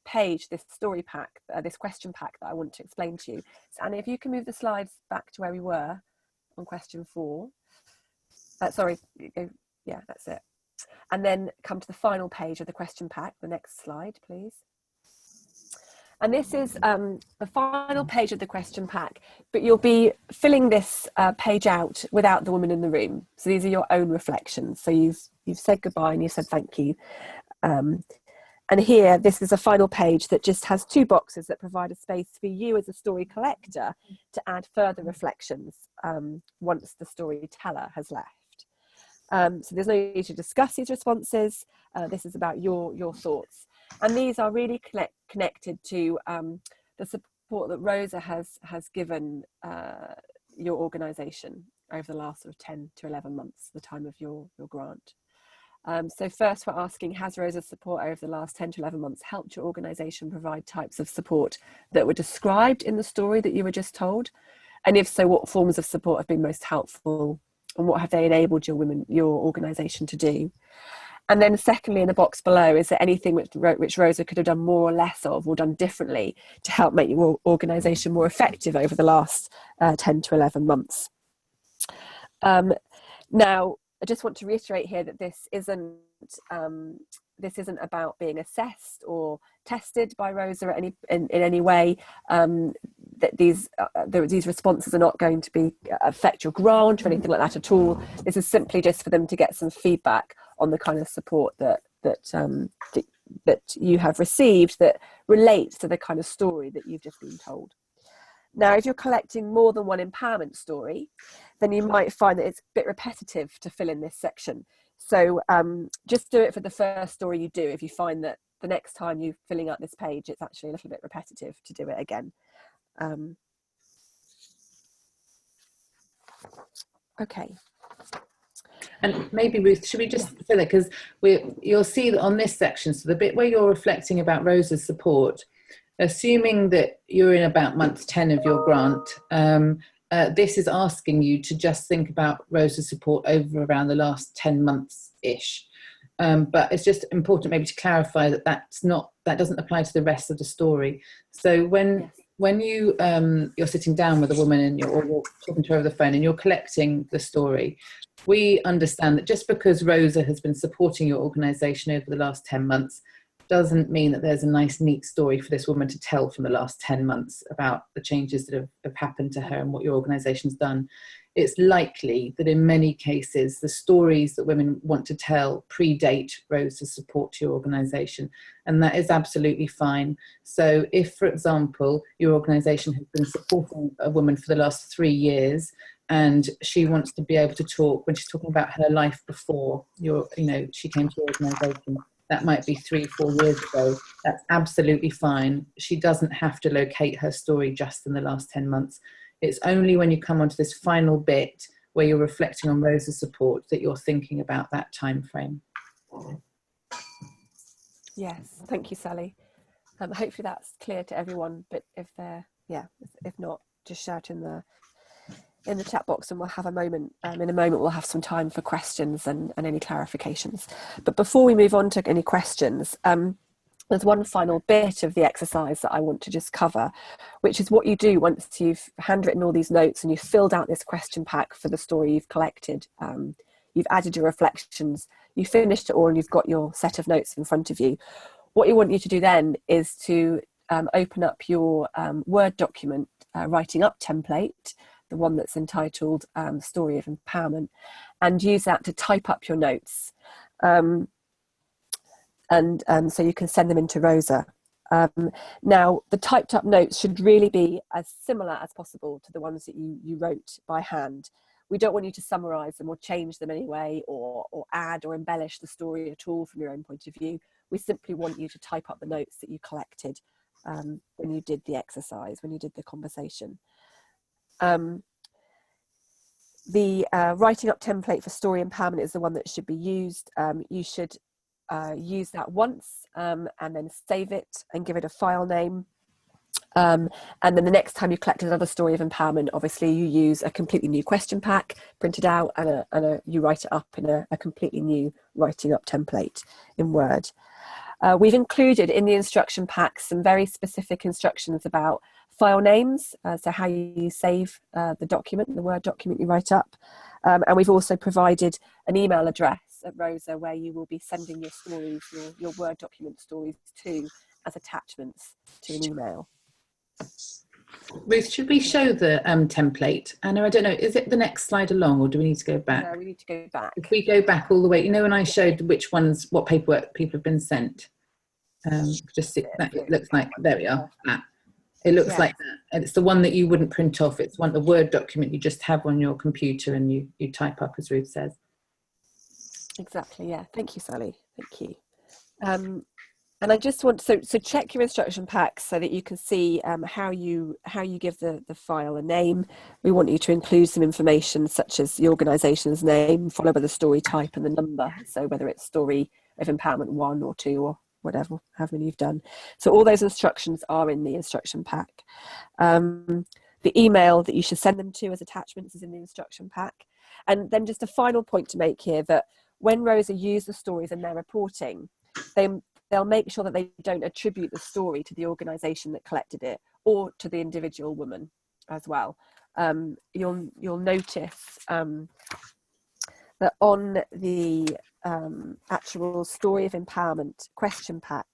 page, this story pack, this question pack that I want to explain to you. So Annie, if you can move the slides back to where we were on question 4. Sorry, yeah, that's it. And then come to the final page of the question pack, the next slide, please. And this is the final page of the question pack, but you'll be filling this page out without the woman in the room. So these are your own reflections. So you've said goodbye and you said thank you. And here, this is a final page that just has 2 boxes that provide a space for you as a story collector to add further reflections once the storyteller has left. So there's no need to discuss these responses. This is about your thoughts. And these are really connected to the support that Rosa has given your organisation over the last sort of 10 to 11 months, the time of your grant. So first we're asking, has Rosa's support over the last 10 to 11 months helped your organisation provide types of support that were described in the story that you were just told? And if so, what forms of support have been most helpful, and what have they enabled your organisation to do? And then secondly, in the box below, is there anything which Rosa could have done more or less of, or done differently to help make your organisation more effective over the last 10 to 11 months? Now, I just want to reiterate here that this isn't about being assessed or tested by Rosa in any way. That these responses are not going to affect your grant or anything like that at all. This is simply just for them to get some feedback on the kind of support that you have received that relates to the kind of story that you've just been told. Now, if you're collecting more than one empowerment story, then you might find that it's a bit repetitive to fill in this section. So just do it for the first story you do. If you find that the next time you're filling out this page, it's actually a little bit repetitive, to do it again. Okay. And maybe, Ruth, should we just fill it? Because you'll see that on this section, so the bit where you're reflecting about Rosa's support, assuming that you're in about month 10 of your grant, this is asking you to just think about Rosa's support over around the last 10 months-ish. But it's just important maybe to clarify that that doesn't apply to the rest of the story. So when you're sitting down with a woman and you're talking to her over the phone and you're collecting the story, we understand that just because Rosa has been supporting your organisation over the last 10 months doesn't mean that there's a nice, neat story for this woman to tell from the last 10 months about the changes that have happened to her and what your organisation's done. It's likely that in many cases, the stories that women want to tell predate Rosa's support to your organisation, and that is absolutely fine. So if, for example, your organisation has been supporting a woman for the last 3 years, and she wants to be able to talk, when she's talking about her life before she came to your organisation, that might be 3-4 years ago, that's absolutely fine. She doesn't have to locate her story just in the last 10 months. It's only when you come onto this final bit where you're reflecting on Rosa's support that you're thinking about that time frame. Yes, thank you, Sally. Hopefully that's clear to everyone, but if not, just shout in the chat box and we'll have a moment. In a moment we'll have some time for questions and any clarifications. But before we move on to any questions, there's one final bit of the exercise that I want to just cover, which is what you do once you've handwritten all these notes and you've filled out this question pack for the story you've collected. You've added your reflections, you've finished it all, and you've got your set of notes in front of you. What you want you to do then is to open up your Word document writing up template, the one that's entitled Story of Empowerment, and use that to type up your notes. So you can send them into Rosa. Now, the typed up notes should really be as similar as possible to the ones that you wrote by hand. We don't want you to summarise them or change them anyway, or add or embellish the story at all from your own point of view. We simply want you to type up the notes that you collected when you did the exercise, when you did the conversation. The writing up template for story empowerment is the one that should be used. You should use that once and then save it and give it a file name. And then the next time you collect another story of empowerment, obviously you use a completely new question pack printed out and you write it up in a completely new writing up template in Word. We've included in the instruction pack some very specific instructions about file names, so how you save the document, the Word document you write up. And we've also provided an email address at Rosa where you will be sending your stories, your Word document stories to, as attachments to an email. Ruth, should we show the template? Anna, I don't know, is it the next slide along, or do we need to go back? No, we need to go back. If we go back all the way, you know, when I showed which ones, what paperwork people have been sent, just see that it looks like, there we are. It looks like that, and it's the one that you wouldn't print off. It's one, the Word document you just have on your computer and you type up, as Ruth says. Exactly. Yeah. Thank you, Sally. Thank you. And I just want so check your instruction pack so that you can see how you give the file a name. We want you to include some information such as the organisation's name, followed by the story type and the number. So whether it's Story of Empowerment 1 or 2 or whatever, how many you've done. So all those instructions are in the instruction pack. The email that you should send them to as attachments is in the instruction pack. And then just a final point to make here, that when Rosa use the stories in their reporting, they'll make sure that they don't attribute the story to the organisation that collected it or to the individual woman as well. You'll notice that on the actual Story of Empowerment question pack,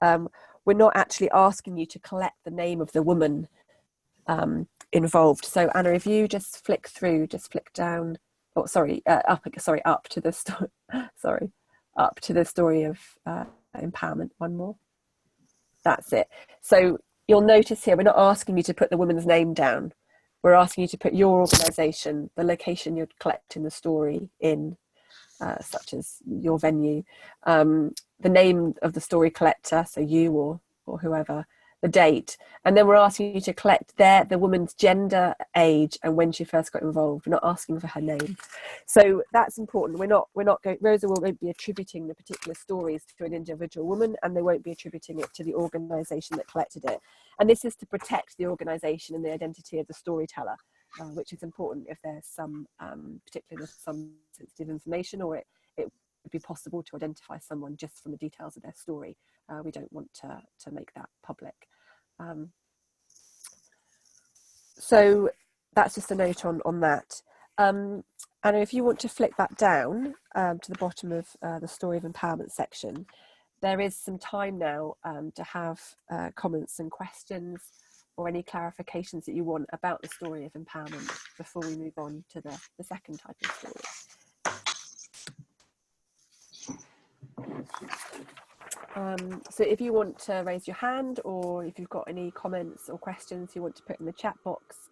we're not actually asking you to collect the name of the woman involved. So Anna, if you just flick through, just flick down, oh sorry, up to the story, sorry, up to the Story of Empowerment, one more. That's it. So you'll notice here, we're not asking you to put the woman's name down. We're asking you to put your organisation, the location you're collecting the story in, such as your venue, the name of the story collector, so you or whoever, the date, and then we're asking you to collect the woman's gender, age, and when she first got involved. We're not asking for her name, so that's important. Rosa won't be attributing the particular stories to an individual woman, and they won't be attributing it to the organisation that collected it. And this is to protect the organisation and the identity of the storyteller, which is important if there's some particularly some sensitive information, or it would be possible to identify someone just from the details of their story. We don't want to make that public. So that's just a note on that. Anna, if you want to flick that down to the bottom of the Story of Empowerment section, there is some time now to have comments and questions or any clarifications that you want about the Story of Empowerment before we move on to the second type of story. So if you want to raise your hand, or if you've got any comments or questions you want to put in the chat box,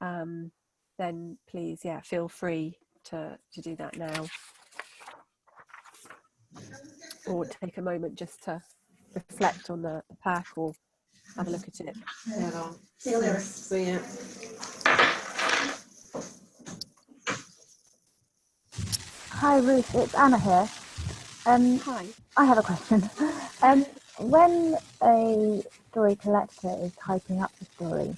then please, feel free to do that now, or take a moment just to reflect on the pack or have a look at it. See you later. See ya. Hi Ruth, it's Anna here. Hi. I have a question. When a story collector is typing up the story,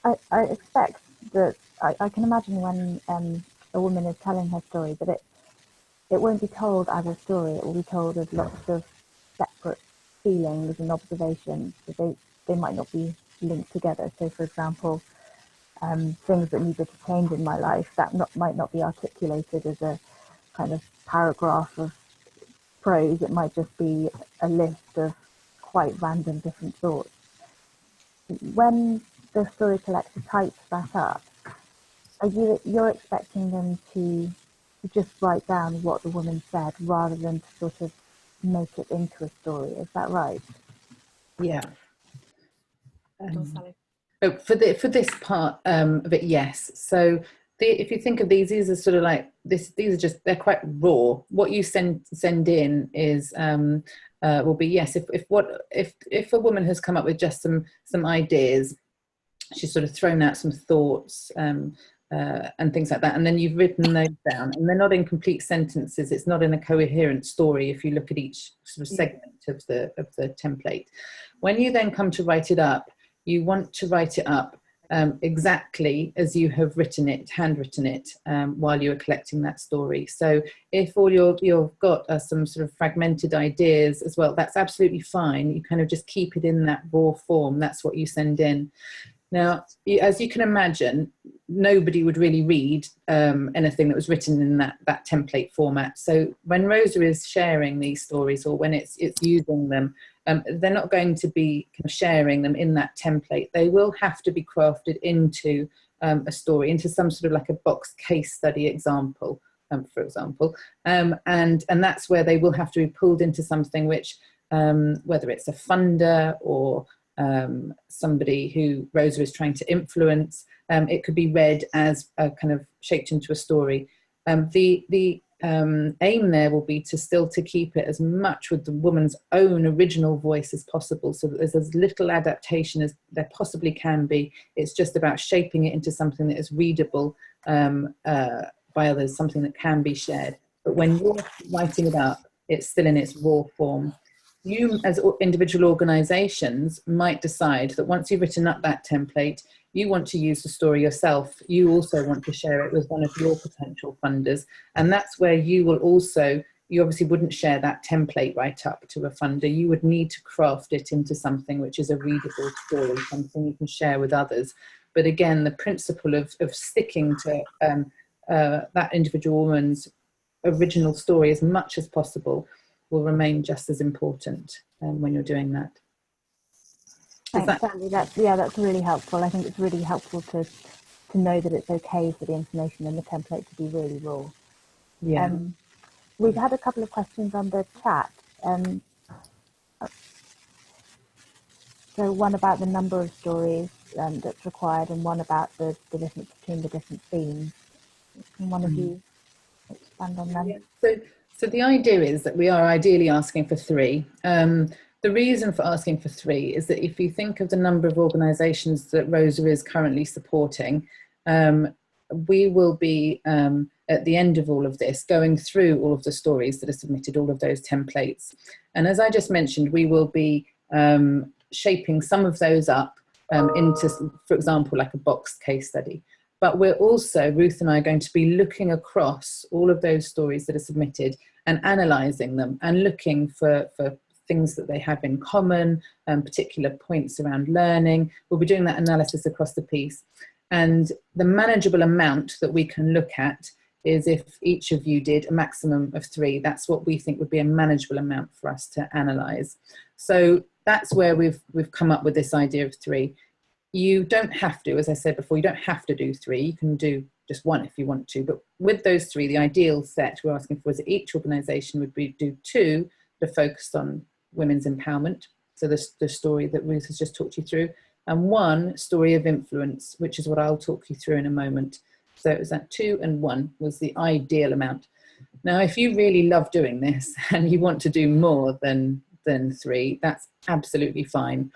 I expect that I can imagine when a woman is telling her story that it won't be told as a story. It will be told as lots of separate feelings and observations, that they might not be linked together. So, for example, things that needed to change in my life that might not be articulated as a kind of paragraph of prose. It might just be a list of quite random different thoughts. When the story collector types that up, you're expecting them to just write down what the woman said rather than to sort of make it into a story. Is that right? Yeah. Sally. For this part of it, yes. So if you think of these are sort of like this. These are just, they're quite raw. What you send in is will be, yes. If a woman has come up with just some ideas, she's sort of thrown out some thoughts and things like that, and then you've written those down, and they're not in complete sentences. It's not in a coherent story. If you look at each sort of segment of the template, when you then come to write it up, you want to write it up exactly as you have written it, handwritten it, while you are collecting that story. So if all you've got are some sort of fragmented ideas as well, that's absolutely fine. You kind of just keep it in that raw form. That's what you send in. Now, as you can imagine, nobody would really read anything that was written in that template format. So when Rosa is sharing these stories, or when it's using them, they're not going to be kind of sharing them in that template. They will have to be crafted into a story, into some sort of like a box case study example, for example. And that's where they will have to be pulled into something which, whether it's a funder or somebody who Rosa is trying to influence, it could be read as a kind of shaped into a story. The aim there will be to keep it as much with the woman's own original voice as possible, so that there's as little adaptation as there possibly can be. It's just about shaping it into something that is readable by others, something that can be shared. But when you're writing it up, it's still in its raw form. You, as individual organisations, might decide that once you've written up that template, you want to use the story yourself. You also want to share it with one of your potential funders. And that's where you will also, you obviously wouldn't share that template right up to a funder. You would need to craft it into something which is a readable story, something you can share with others. But again, the principle of sticking to that individual woman's original story as much as possible will remain just as important when you're doing that. Thanks, Sally. That's really helpful. I think it's really helpful to know that it's okay for the information in the template to be really raw. Yeah. We've had a couple of questions on the chat. So one about the number of stories that's required, and one about the difference between the different themes. Can one of you expand on them? Yeah. So the idea is that we are ideally asking for 3. The reason for asking for 3 is that if you think of the number of organisations that Rosa is currently supporting, we will be, at the end of all of this, going through all of the stories that are submitted, all of those templates. And as I just mentioned, we will be shaping some of those up into, for example, like a box case study. But we're also, Ruth and I, are going to be looking across all of those stories that are submitted and analysing them and looking for things that they have in common, particular points around learning. We'll be doing that analysis across the piece. And the manageable amount that we can look at is, if each of you did a maximum of 3, that's what we think would be a manageable amount for us to analyse. So that's where we've come up with this idea of 3. You don't have to, as I said before, you don't have to do 3. You can do just 1 if you want to. But with those 3, the ideal set we're asking for is that each organisation would do 2 that are focused on women's empowerment, so the story that Ruth has just talked you through, and 1 story of influence, which is what I'll talk you through in a moment. So it was that 2 and 1 was the ideal amount. Now, if you really love doing this and you want to do more than 3, that's absolutely fine.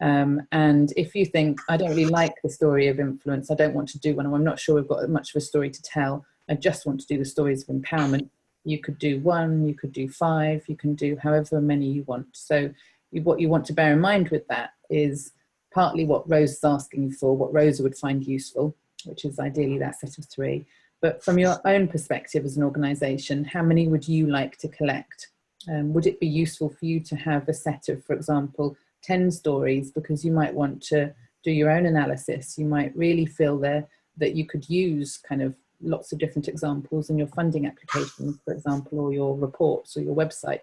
And if you think, I don't really like the story of influence, I don't want to do one, or I'm not sure we've got much of a story to tell, I just want to do the stories of empowerment, you could do 1, you could do 5, you can do however many you want. So what you want to bear in mind with that is partly what Rose is asking you for, what Rosa would find useful, which is ideally that set of 3. But from your own perspective as an organisation, how many would you like to collect? Would it be useful for you to have a set of, for example, 10 stories, because you might want to do your own analysis? You might really feel there that you could use kind of lots of different examples in your funding applications, for example, or your reports or your website.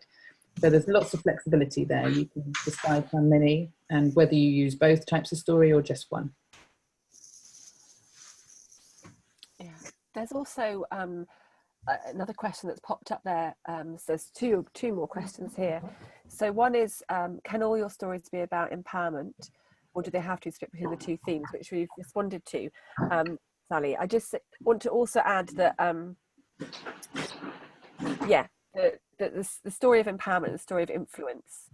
So there's lots of flexibility there. You can decide how many and whether you use both types of story or just 1. Yeah, there's also another question that's popped up there. So there's two more questions here. So one is, can all your stories be about empowerment, or do they have to split between the 2 themes, which we've responded to, Sally? I just want to also add that, the story of empowerment, the story of influence,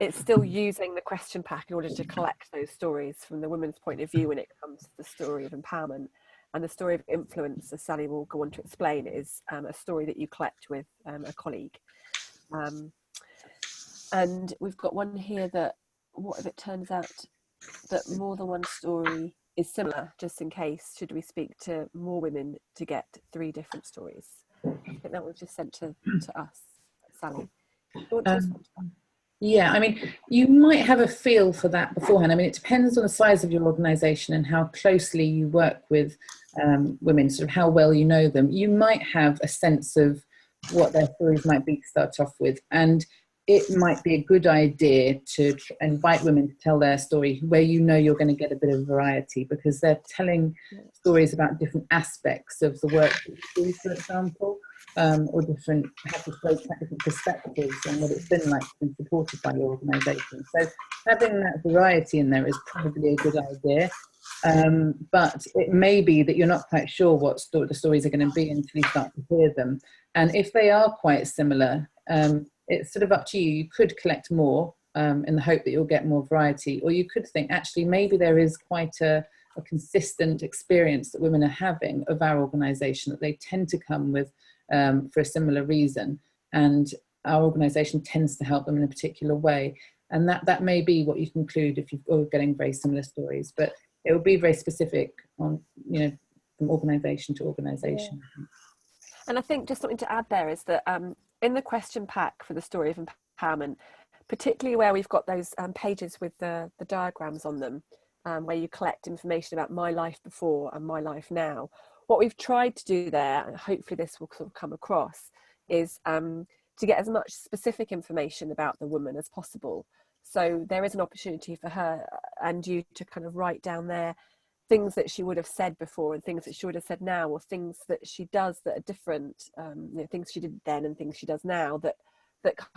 it's still using the question pack in order to collect those stories from the women's point of view when it comes to the story of empowerment. And the story of influence, as Sally will go on to explain, is a story that you collect with a colleague. And we've got one here that, what if it turns out that more than one story is similar, just in case, should we speak to more women to get 3 different stories? I think that was just sent to us, Sally. Do you want to respond to that? Yeah, I mean, you might have a feel for that beforehand. I mean, it depends on the size of your organisation and how closely you work with women, sort of how well you know them. You might have a sense of what their stories might be to start off with. And it might be a good idea to invite women to tell their story where you know you're going to get a bit of variety, because they're telling stories about different aspects of the work that you do, for example. Or different, have different perspectives on what it's been like to be supported by your organisation. So having that variety in there is probably a good idea. But it may be that you're not quite sure what the stories are going to be until you start to hear them. And if they are quite similar, it's sort of up to you. You could collect more in the hope that you'll get more variety, or you could think actually maybe there is quite a consistent experience that women are having of our organisation, that they tend to come with for a similar reason, and our organisation tends to help them in a particular way, and that may be what you conclude if you're getting very similar stories, but it will be very specific on, you know, from organisation to organisation. Yeah. And I think just something to add there is that in the question pack for the story of empowerment, particularly where we've got those pages with the diagrams on them, where you collect information about my life before and my life now, what we've tried to do there, and hopefully this will sort of come across, is to get as much specific information about the woman as possible. So there is an opportunity for her and you to kind of write down there things that she would have said before and things that she would have said now, or things that she does that are different, you know, things she did then and things she does now that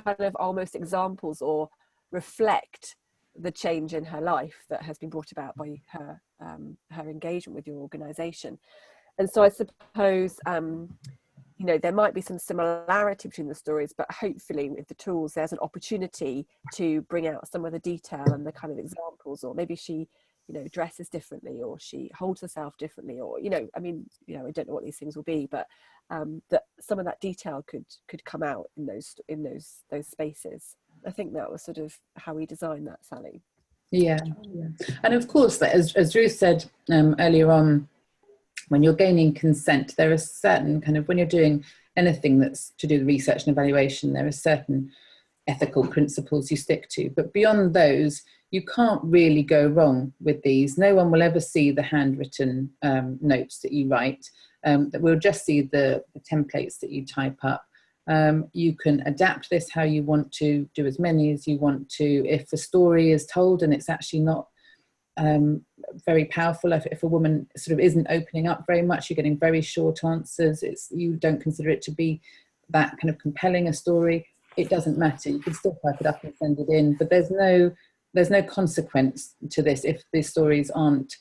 kind of almost examples or reflect the change in her life that has been brought about by her her engagement with your organisation. And so I suppose, you know, there might be some similarity between the stories, but hopefully with the tools, there's an opportunity to bring out some of the detail and the kind of examples, or maybe she, you know, dresses differently, or she holds herself differently, or, you know, I mean, you know, I don't know what these things will be, but that some of that detail could come out in those spaces. I think that was sort of how we designed that, Sally. Yeah. And of course, as Ruth said earlier on, when you're gaining consent, there are certain kind of, when you're doing anything that's to do with research and evaluation, there are certain ethical principles you stick to. But beyond those, you can't really go wrong with these. No one will ever see the handwritten notes that you write. That we'll just see the templates that you type up. You can adapt this how you want to, do as many as you want to. If the story is told and it's actually not very powerful, if a woman sort of isn't opening up very much, you're getting very short answers, you don't consider it to be that kind of compelling a story, it doesn't matter. You can still type it up and send it in, but there's no consequence to this if the stories aren't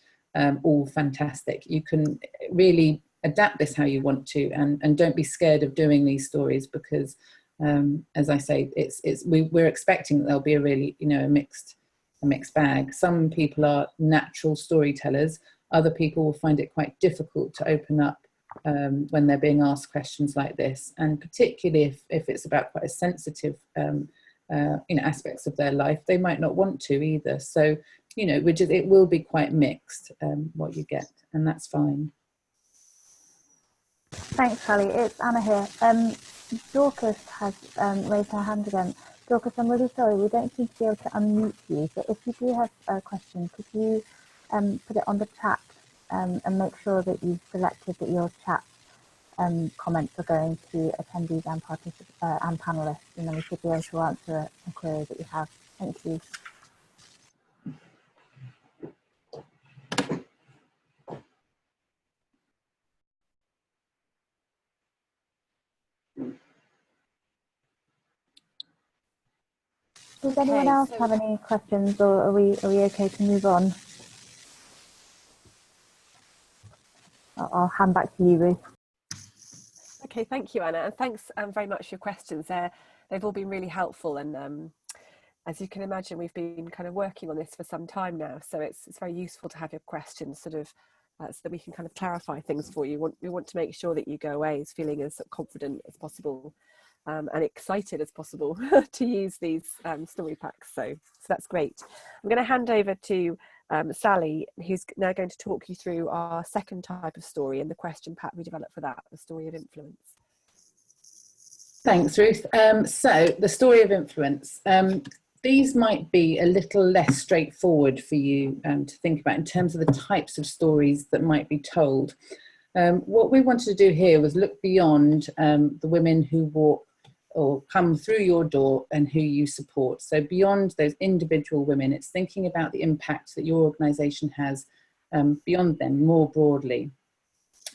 all fantastic. You can really adapt this how you want to, and don't be scared of doing these stories, because as I say, we're expecting that there'll be a really, you know, a mixed bag. Some people are natural storytellers, other people will find it quite difficult to open up when they're being asked questions like this, and particularly if it's about quite a sensitive you know, aspects of their life, they might not want to either. So, you know, it will be quite mixed what you get, and that's fine. Thanks, Sally. It's Anna here. Dorcas has raised her hand again. Dorcas, I'm really sorry, we don't seem to be able to unmute you, so if you do have a question, could you put it on the chat and make sure that you've selected that your chat comments are going to attendees and participants and panelists, and then we should be able to answer a query that you have. Thank you. Does anyone else have any questions, or are we okay to move on? I'll hand back to you, Ruth. Okay, thank you, Anna, and thanks very much for your questions. They've all been really helpful, and as you can imagine, we've been kind of working on this for some time now, so it's very useful to have your questions sort of so that we can kind of clarify things for you. We want to make sure that you go away as feeling as confident as possible and excited as possible to use these story packs. So that's great. I'm going to hand over to Sally, who's now going to talk you through our second type of story and the question pack we developed for that, the story of influence. Thanks, Ruth. So the story of influence. these might be a little less straightforward for you to think about in terms of the types of stories that might be told. What we wanted to do here was look beyond the women who walk or come through your door and who you support. So beyond those individual women, it's thinking about the impact that your organisation has beyond them more broadly.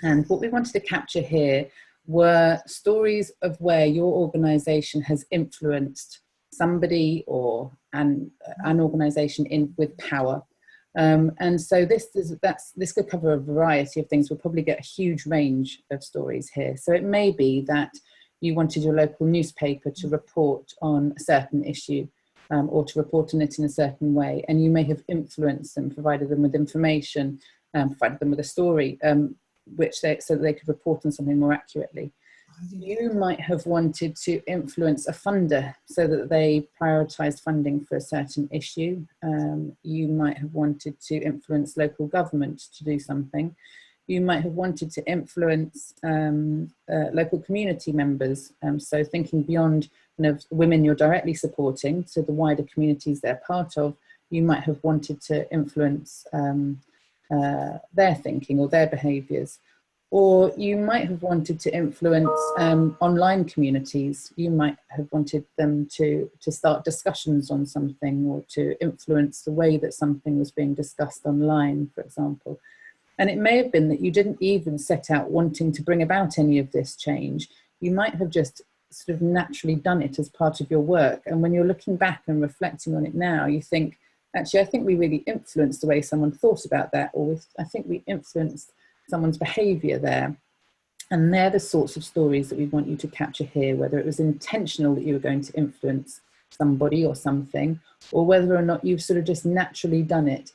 And what we wanted to capture here were stories of where your organisation has influenced somebody or an organisation with power. And so this could cover a variety of things. We'll probably get a huge range of stories here. So it may be that you wanted your local newspaper to report on a certain issue or to report on it in a certain way, and you may have influenced them, provided them with information, provided them with a story, so that they could report on something more accurately. You might have wanted to influence a funder so that they prioritised funding for a certain issue. You might have wanted to influence local government to do something. You might have wanted to influence local community members. So thinking beyond women you're directly supporting to the wider communities they're part of, you might have wanted to influence their thinking or their behaviours. Or you might have wanted to influence online communities. You might have wanted them to start discussions on something, or to influence the way that something was being discussed online, for example. And it may have been that you didn't even set out wanting to bring about any of this change. You might have just sort of naturally done it as part of your work. And when you're looking back and reflecting on it now, you think, actually, I think we really influenced the way someone thought about that, or I think we influenced someone's behaviour there. And they're the sorts of stories that we want you to capture here, whether it was intentional that you were going to influence somebody or something, or whether or not you've sort of just naturally done it.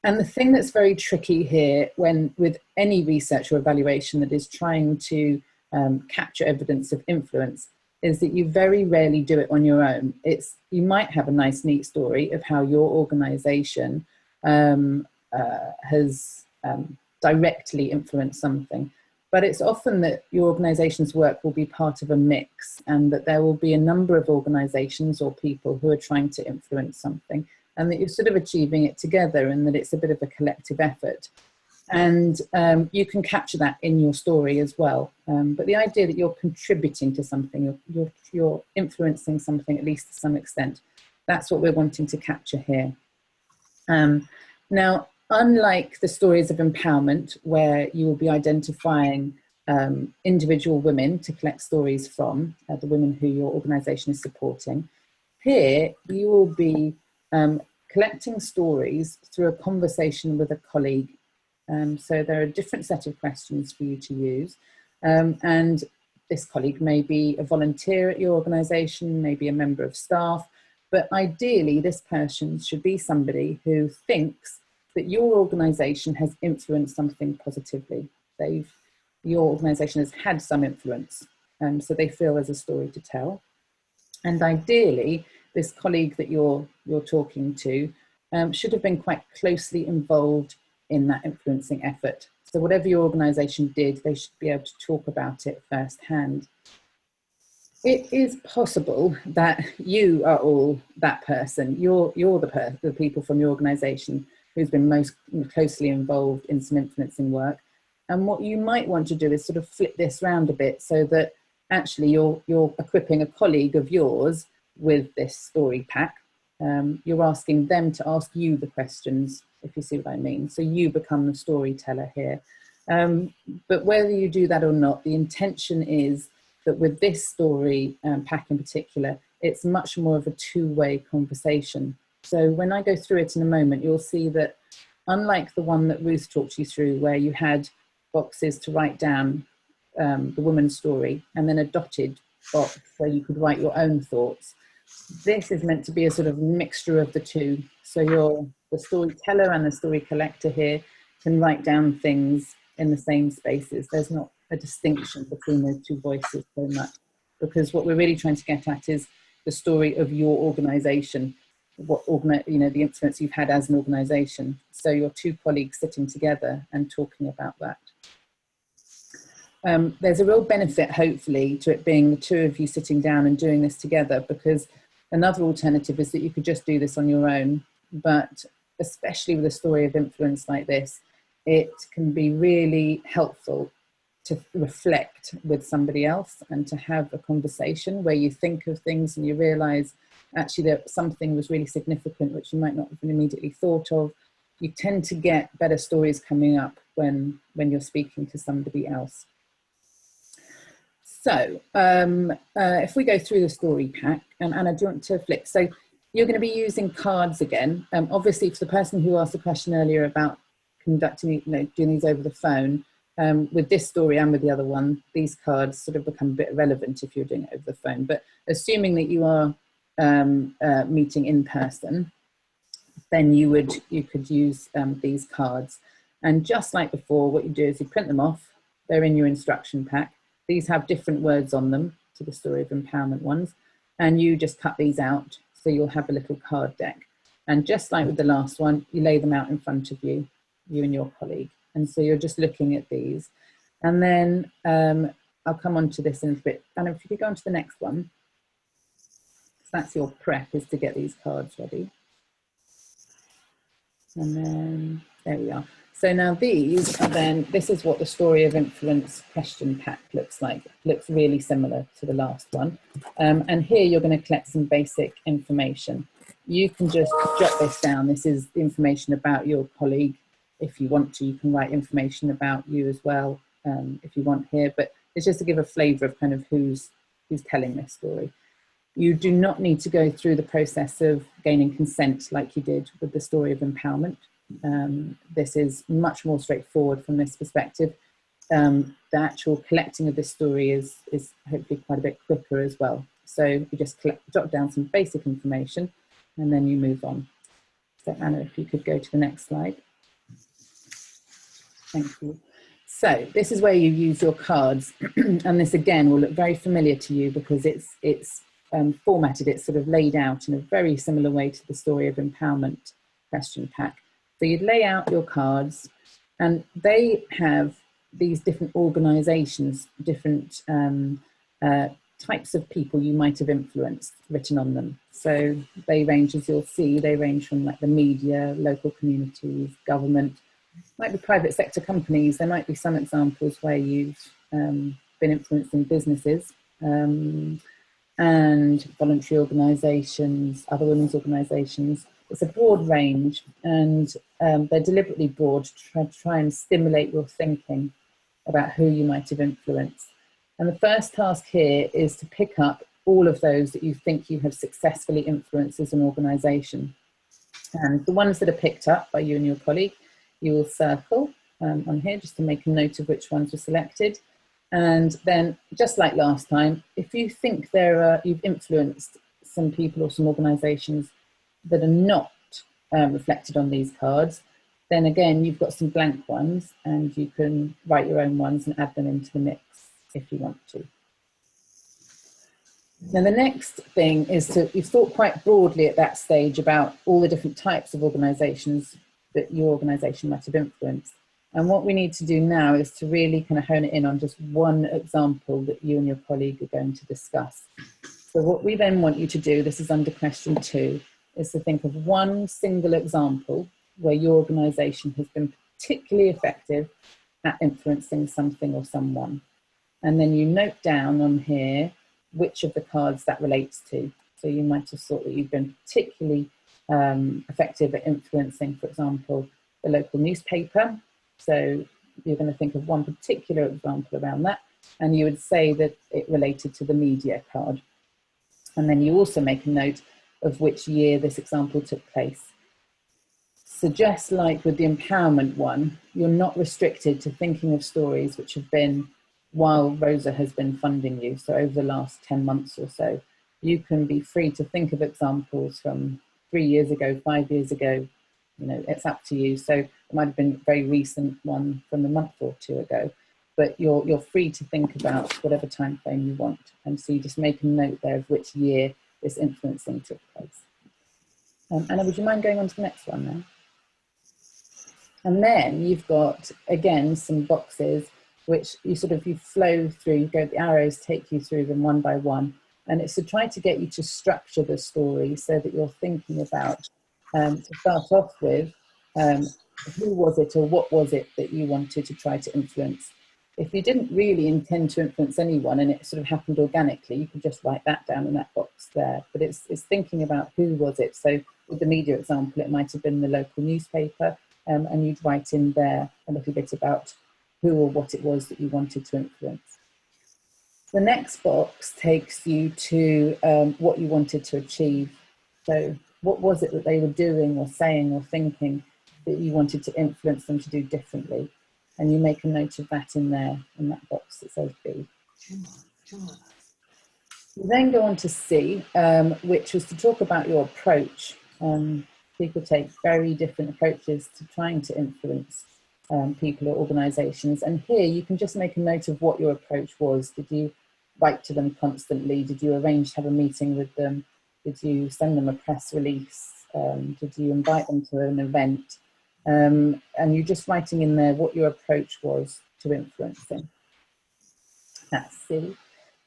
And the thing that's very tricky here, with any research or evaluation that is trying to capture evidence of influence, is that you very rarely do it on your own. You might have a nice, neat story of how your organisation has directly influenced something, but it's often that your organisation's work will be part of a mix, and that there will be a number of organisations or people who are trying to influence something, and that you're sort of achieving it together, and that it's a bit of a collective effort. And you can capture that in your story as well. But the idea that you're contributing to something, you're influencing something, at least to some extent, that's what we're wanting to capture here. Now, unlike the stories of empowerment, where you will be identifying individual women to collect stories from, the women who your organisation is supporting, here you will be collecting stories through a conversation with a colleague. So there are a different set of questions for you to use. And this colleague may be a volunteer at your organisation, maybe a member of staff, but ideally this person should be somebody who thinks that your organisation has influenced something positively. Your organisation has had some influence, so they feel there's a story to tell. And ideally, this colleague that you're talking to should have been quite closely involved in that influencing effort. So whatever your organisation did, they should be able to talk about it firsthand. It is possible that you are all that person. You're the people from your organisation who's been most closely involved in some influencing work. And what you might want to do is sort of flip this round a bit, so that actually you're equipping a colleague of yours with this story pack. You're asking them to ask you the questions, if you see what I mean. So you become the storyteller here. But whether you do that or not, the intention is that with this story pack in particular, it's much more of a two-way conversation. So when I go through it in a moment, you'll see that unlike the one that Ruth talked you through, where you had boxes to write down the woman's story and then a dotted box where you could write your own thoughts, this is meant to be a sort of mixture of the two. So the storyteller and the story collector here can write down things in the same spaces. There's not a distinction between those two voices so much, because what we're really trying to get at is the story of your organisation, the influence you've had as an organisation. So your two colleagues sitting together and talking about that. There's a real benefit, hopefully, to it being the two of you sitting down and doing this together, because Another alternative is that you could just do this on your own, but especially with a story of influence like this, it can be really helpful to reflect with somebody else and to have a conversation where you think of things and you realise actually that something was really significant which you might not have immediately thought of. You tend to get better stories coming up when you're speaking to somebody else. So if we go through the story pack, Anna, do you want to flick? So you're going to be using cards again. Obviously, for the person who asked the question earlier about conducting, doing these over the phone, with this story and with the other one, these cards sort of become a bit irrelevant if you're doing it over the phone. But assuming that you are meeting in person, then you could use these cards. And just like before, what you do is you print them off. They're in your instruction pack. These have different words on them to the story of empowerment ones. And you just cut these out. So you'll have a little card deck. And just like with the last one, you lay them out in front of you, you and your colleague. And so you're just looking at these. And then I'll come on to this in a bit. And if you could go on to the next one. So that's your prep, is to get these cards ready. And then there we are. So now these are then, this is what the story of influence question pack looks like. It looks really similar to the last one. And here you're going to collect some basic information. You can just jot this down. This is the information about your colleague. If you want to, you can write information about you as well, if you want here. But it's just to give a flavour of kind of who's telling this story. You do not need to go through the process of gaining consent like you did with the story of empowerment. This is much more straightforward from this perspective. The actual collecting of this story is hopefully quite a bit quicker as well. So you just jot down some basic information and then you move on. So Anna, if you could go to the next slide. Thank you. So this is where you use your cards. And this again will look very familiar to you because it's formatted, it's sort of laid out in a very similar way to the story of empowerment question pack. So you'd lay out your cards and they have these different organisations, different types of people you might have influenced written on them. So they range, as you'll see, they range from like the media, local communities, government, might be private sector companies. There might be some examples where you've been influencing businesses, and voluntary organisations, other women's organisations. It's a broad range, and they're deliberately broad to try and stimulate your thinking about who you might have influenced. And the first task here is to pick up all of those that you think you have successfully influenced as an organisation. And the ones that are picked up by you and your colleague, you will circle on here just to make a note of which ones were selected. And then, just like last time, if you think you've influenced some people or some organisations that are not reflected on these cards, then again, you've got some blank ones and you can write your own ones and add them into the mix if you want to. Now, the next thing is you've thought quite broadly at that stage about all the different types of organisations that your organisation might have influenced. And what we need to do now is to really kind of hone it in on just one example that you and your colleague are going to discuss. So what we then want you to do, this is under question 2, is to think of one single example where your organisation has been particularly effective at influencing something or someone. And then you note down on here which of the cards that relates to. So you might have thought that you've been particularly effective at influencing, for example, the local newspaper. So you're going to think of one particular example around that, and you would say that it related to the media card. And then you also make a note of which year this example took place. So just like with the empowerment one, you're not restricted to thinking of stories which have been while Rosa has been funding you, so over the last 10 months or so. You can be free to think of examples from 3 years ago, 5 years ago, it's up to you. So it might have been a very recent one from a month or 2 ago, but you're free to think about whatever time frame you want. And so you just make a note there of which year this influencing took place. Anna, would you mind going on to the next one now? And then you've got, again, some boxes which you flow through, the arrows take you through them one by one. And it's to try to get you to structure the story so that you're thinking about, to start off with, who was it or what was it that you wanted to try to influence. If you didn't really intend to influence anyone and it sort of happened organically, you could just write that down in that box there. But it's thinking about who was it. So with the media example, it might have been the local newspaper, and you'd write in there a little bit about who or what it was that you wanted to influence. The next box takes you to what you wanted to achieve. So what was it that they were doing or saying or thinking that you wanted to influence them to do differently? And you make a note of that in there, in that box that says B. You then go on to C, which was to talk about your approach. People take very different approaches to trying to influence people or organisations. And here you can just make a note of what your approach was. Did you write to them constantly? Did you arrange to have a meeting with them? Did you send them a press release? Did you invite them to an event? And you're just writing in there what your approach was to influencing. That's C.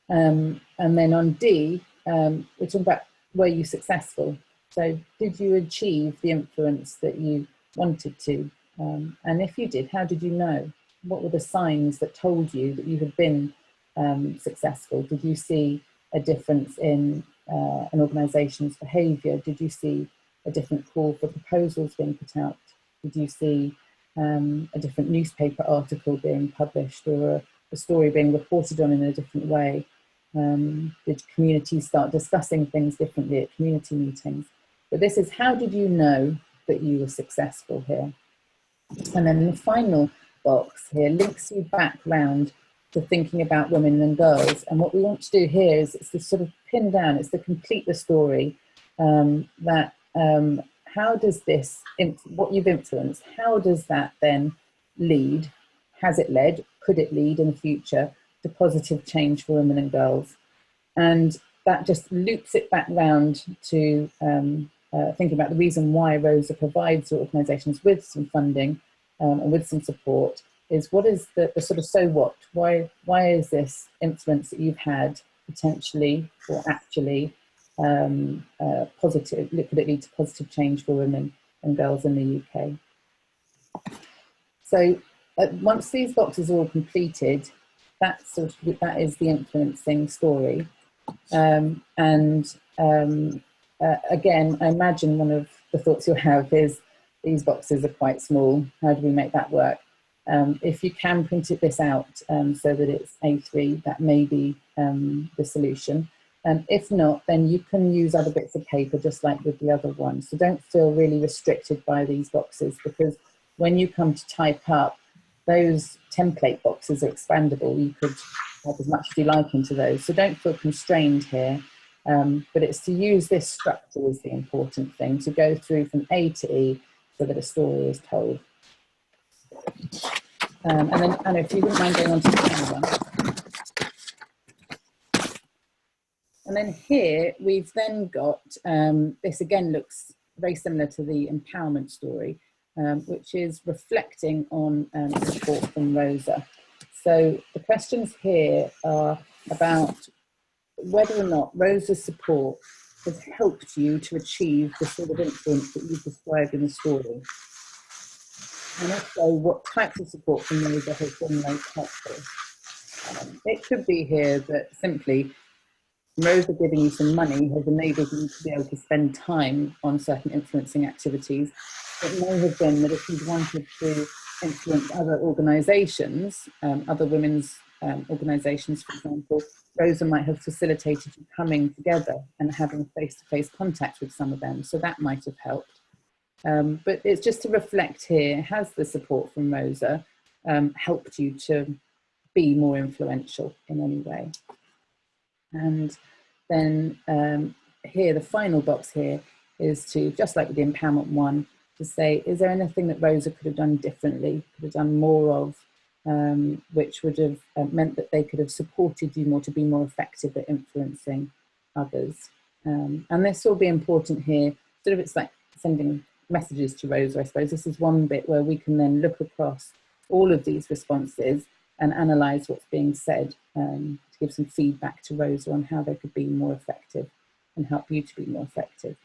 And then on D, we're talking about, were you successful? So did you achieve the influence that you wanted to? And if you did, how did you know? What were the signs that told you that you had been successful? Did you see a difference in an organisation's behaviour? Did you see a different call for proposals being put out? Did you see a different newspaper article being published, or a story being reported on in a different way? Did communities start discussing things differently at community meetings? But this is, how did you know that you were successful here? And then the final box here links you back round to thinking about women and girls. And what we want to do here is, it's to sort of pin down, it's to complete the story, that how does this, what you've influenced, how does that then lead, has it led, could it lead in the future to positive change for women and girls? And that just loops it back round to thinking about the reason why Rosa provides organisations with some funding and with some support, is what is the sort of so what? Why is this influence that you've had potentially or actually positive, could it lead to positive change for women and girls in the UK? So once these boxes are all completed, that is the influencing story. Again, I imagine one of the thoughts you'll have is, these boxes are quite small, how do we make that work? If you can print this out so that it's A3, that may be the solution. If not, then you can use other bits of paper just like with the other ones. So don't feel really restricted by these boxes, because when you come to type up, those template boxes are expandable. You could add as much as you like into those. So don't feel constrained here. But it's to use this structure is the important thing, to go through from A to E so that a story is told. And then, Anna, if you wouldn't mind going on to the final one. And then here, we've then got, this again looks very similar to the empowerment story, which is reflecting on support from Rosa. So the questions here are about whether or not Rosa's support has helped you to achieve the sort of influence that you've described in the story. And if so, what types of support from Rosa has been most helpful? It could be here that simply Rosa giving you some money has enabled you to be able to spend time on certain influencing activities. It may have been that if you'd wanted to influence other organisations, other women's organisations, for example, Rosa might have facilitated you coming together and having face-to-face contact with some of them. So that might have helped. But it's just to reflect here, has the support from Rosa helped you to be more influential in any way? And then here, the final box here is to, just like with the empowerment one, to say, is there anything that Rosa could have done differently, could have done more of, which would have meant that they could have supported you more to be more effective at influencing others? And this will be important here. Sort of, it's like sending messages to Rosa, I suppose. This is one bit where we can then look across all of these responses and analyse what's being said to give some feedback to Rosa on how they could be more effective and help you to be more effective.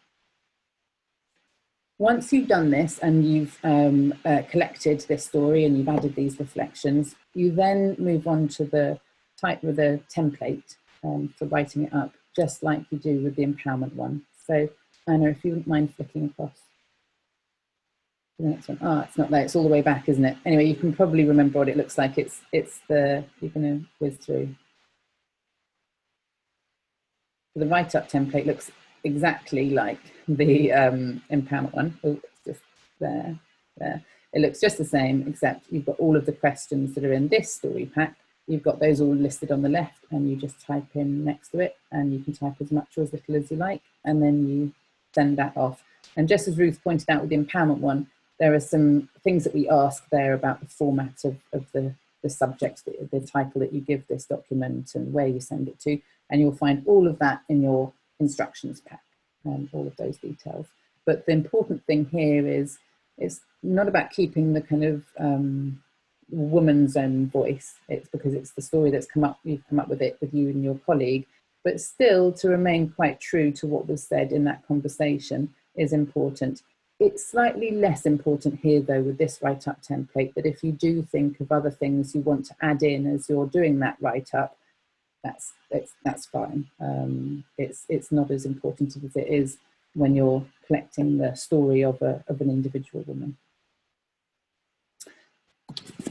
Once you've done this and you've collected this story and you've added these reflections, you then move on to the template for writing it up, just like you do with the empowerment one. So Anna, if you wouldn't mind flicking across the next one. Ah, it's not there, it's all the way back, isn't it? Anyway, you can probably remember what it looks like. It's the, you're going to whiz through. The write-up template looks exactly like the empowerment one. Oh, it's just there. It looks just the same, except you've got all of the questions that are in this story pack. You've got those all listed on the left, and you just type in next to it, and you can type as much or as little as you like, and then you send that off. And just as Ruth pointed out with the empowerment one, there are some things that we ask there about the format of the subject, the title that you give this document and where you send it to, and you'll find all of that in your instructions pack, all of those details. But the important thing here is it's not about keeping the kind of woman's own voice. It's because it's the story that's you've come up with it with you and your colleague, but still to remain quite true to what was said in that conversation is important. It's slightly less important here though with this write-up template, that if you do think of other things you want to add in as you're doing that write-up, that's fine. It's not as important as it is when you're collecting the story of an individual woman.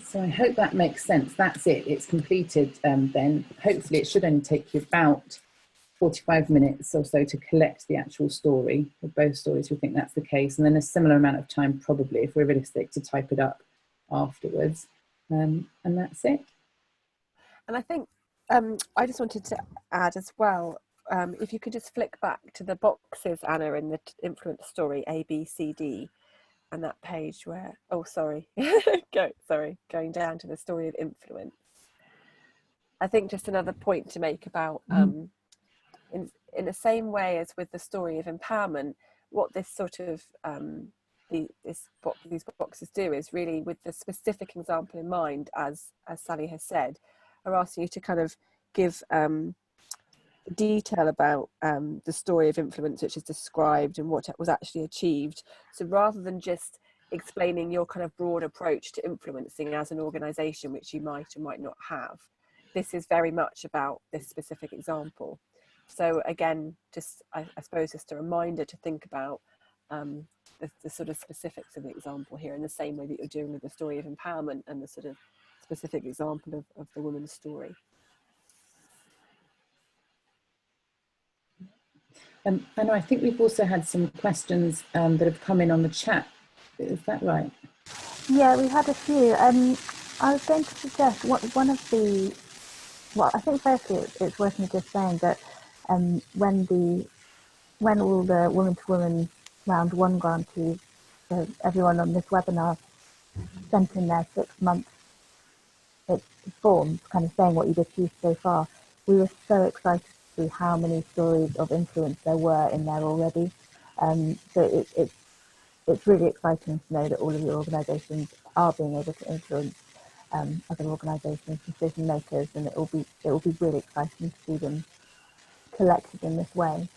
So I hope that makes sense. That's it. It's completed then. Hopefully it should only take you about 45 minutes or so to collect the actual story. With both stories, we think that's the case. And then a similar amount of time, probably, if we're realistic, to type it up afterwards. And that's it. And I think I just wanted to add as well, if you could just flick back to the boxes, Anna, in the influence story, A, B, C, D, and that page where, oh, sorry, going down to the story of influence. I think just another point to make about, in the same way as with the story of empowerment, what this sort of, these boxes do is really, with the specific example in mind, as Sally has said, are asking you to kind of give detail about the story of influence which is described and what was actually achieved. So rather than just explaining your kind of broad approach to influencing as an organisation, which you might or might not have, this is very much about this specific example. So again, just I suppose just a reminder to think about the sort of specifics of the example here in the same way that you're doing with the story of empowerment and the sort of specific example of the woman's story. Anna, I think we've also had some questions that have come in on the chat. Is that right? Yeah, we had a few. I was going to suggest one of the, well, I think firstly it's worth me just saying that when all the woman-to-woman round one grantees, so everyone on this webinar sent in their 6-month forms, kind of saying what you've achieved so far, we were so excited to see how many stories of influence there were in there already. So it's really exciting to know that all of your organisations are being able to influence other organisations, decision makers, and it will be really exciting to see them collected in this way.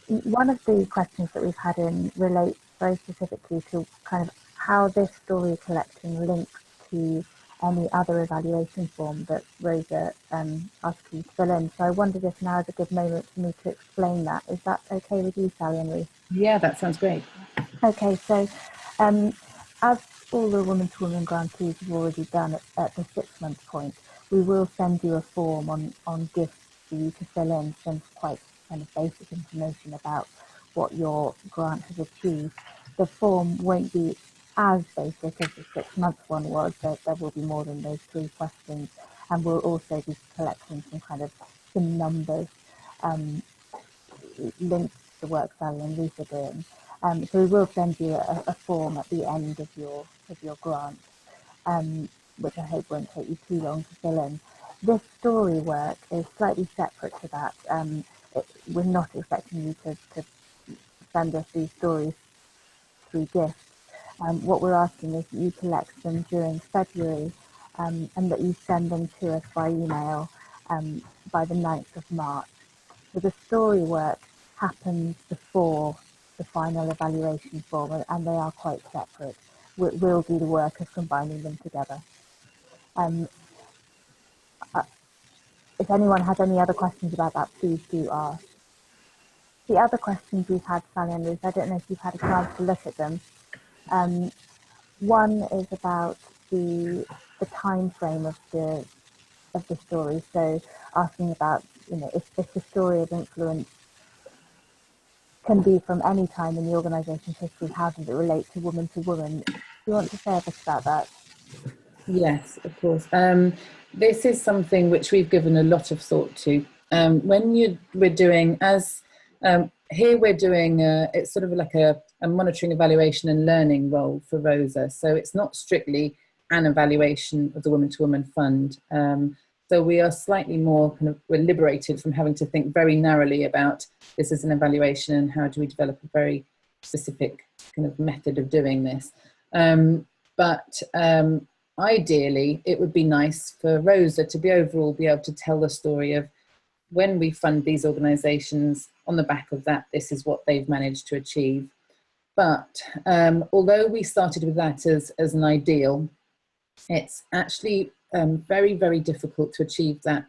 One of the questions that we've had in relates very specifically to kind of how this story collection links to any other evaluation form that Rosa asked you to fill in. So I wondered if now is a good moment for me to explain that. Is that okay with you, Sally and Ruth? Yeah, that sounds great. Okay, so as all the woman-to-woman grantees have already done at the 6-month point, we will send you a form on gifts for you to fill in, some quite kind of basic information about what your grant has achieved. The form won't be as basic as the 6-month one was. There will be more than those 3 questions, and we'll also be collecting some numbers linked to the work Sally and Ruth are doing. So we will send you a form at the end of your grant, which I hope won't take you too long to fill in. This story work is slightly separate to that. We're not expecting you to send us these stories through gifts. What we're asking is that you collect them during February and that you send them to us by email by the 9th of March. So the story work happens before the final evaluation form, and they are quite separate. We'll do the work of combining them together. If anyone has any other questions about that, please do ask. The other questions we've had, Sally and Ruth, I don't know if you've had a chance to look at them. One is about the time frame of the story. So asking about, if the story of influence can be from any time in the organisation's history, how does it relate to woman to woman? Do you want to say a bit about that? Yes, of course. This is something which we've given a lot of thought to. We're doing, here we're doing, it's sort of like a monitoring, evaluation and learning role for Rosa. So it's not strictly an evaluation of the Woman to Woman Fund. So we are slightly more we're liberated from having to think very narrowly about this as an evaluation and how do we develop a very specific kind of method of doing this. Ideally, it would be nice for Rosa to be able to tell the story of when we fund these organisations, on the back of that, this is what they've managed to achieve. But although we started with that as an ideal, it's actually very, very difficult to achieve that.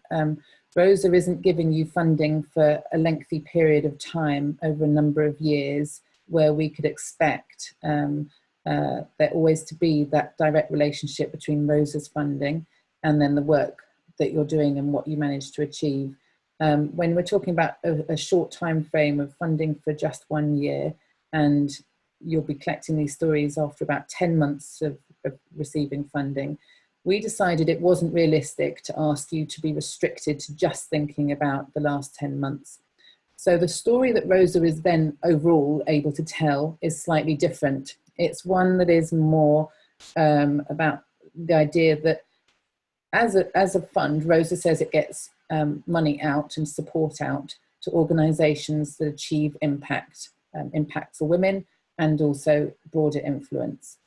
Rosa isn't giving you funding for a lengthy period of time over a number of years where we could expect there always to be that direct relationship between Rosa's funding and then the work that you're doing and what you manage to achieve. When we're talking about a short time frame of funding for just 1 year, and you'll be collecting these stories after about 10 months of receiving funding, we decided it wasn't realistic to ask you to be restricted to just thinking about the last 10 months. So the story that Rosa is then overall able to tell is slightly different. It's one that is more about the idea that as a fund, Rosa says it gets money out and support out to organisations that achieve impact for women and also broader influence.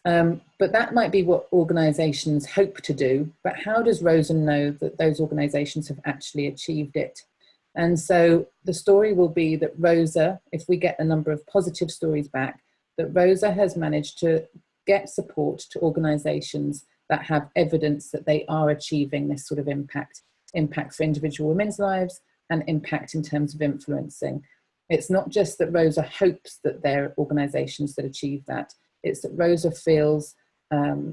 But that might be what organisations hope to do, but how does Rosa know that those organisations have actually achieved it? And so the story will be that Rosa, if we get a number of positive stories back, that Rosa has managed to get support to organisations that have evidence that they are achieving this sort of impact for individual women's lives and impact in terms of influencing. It's not just that Rosa hopes that there are organisations that achieve that, it's that Rosa feels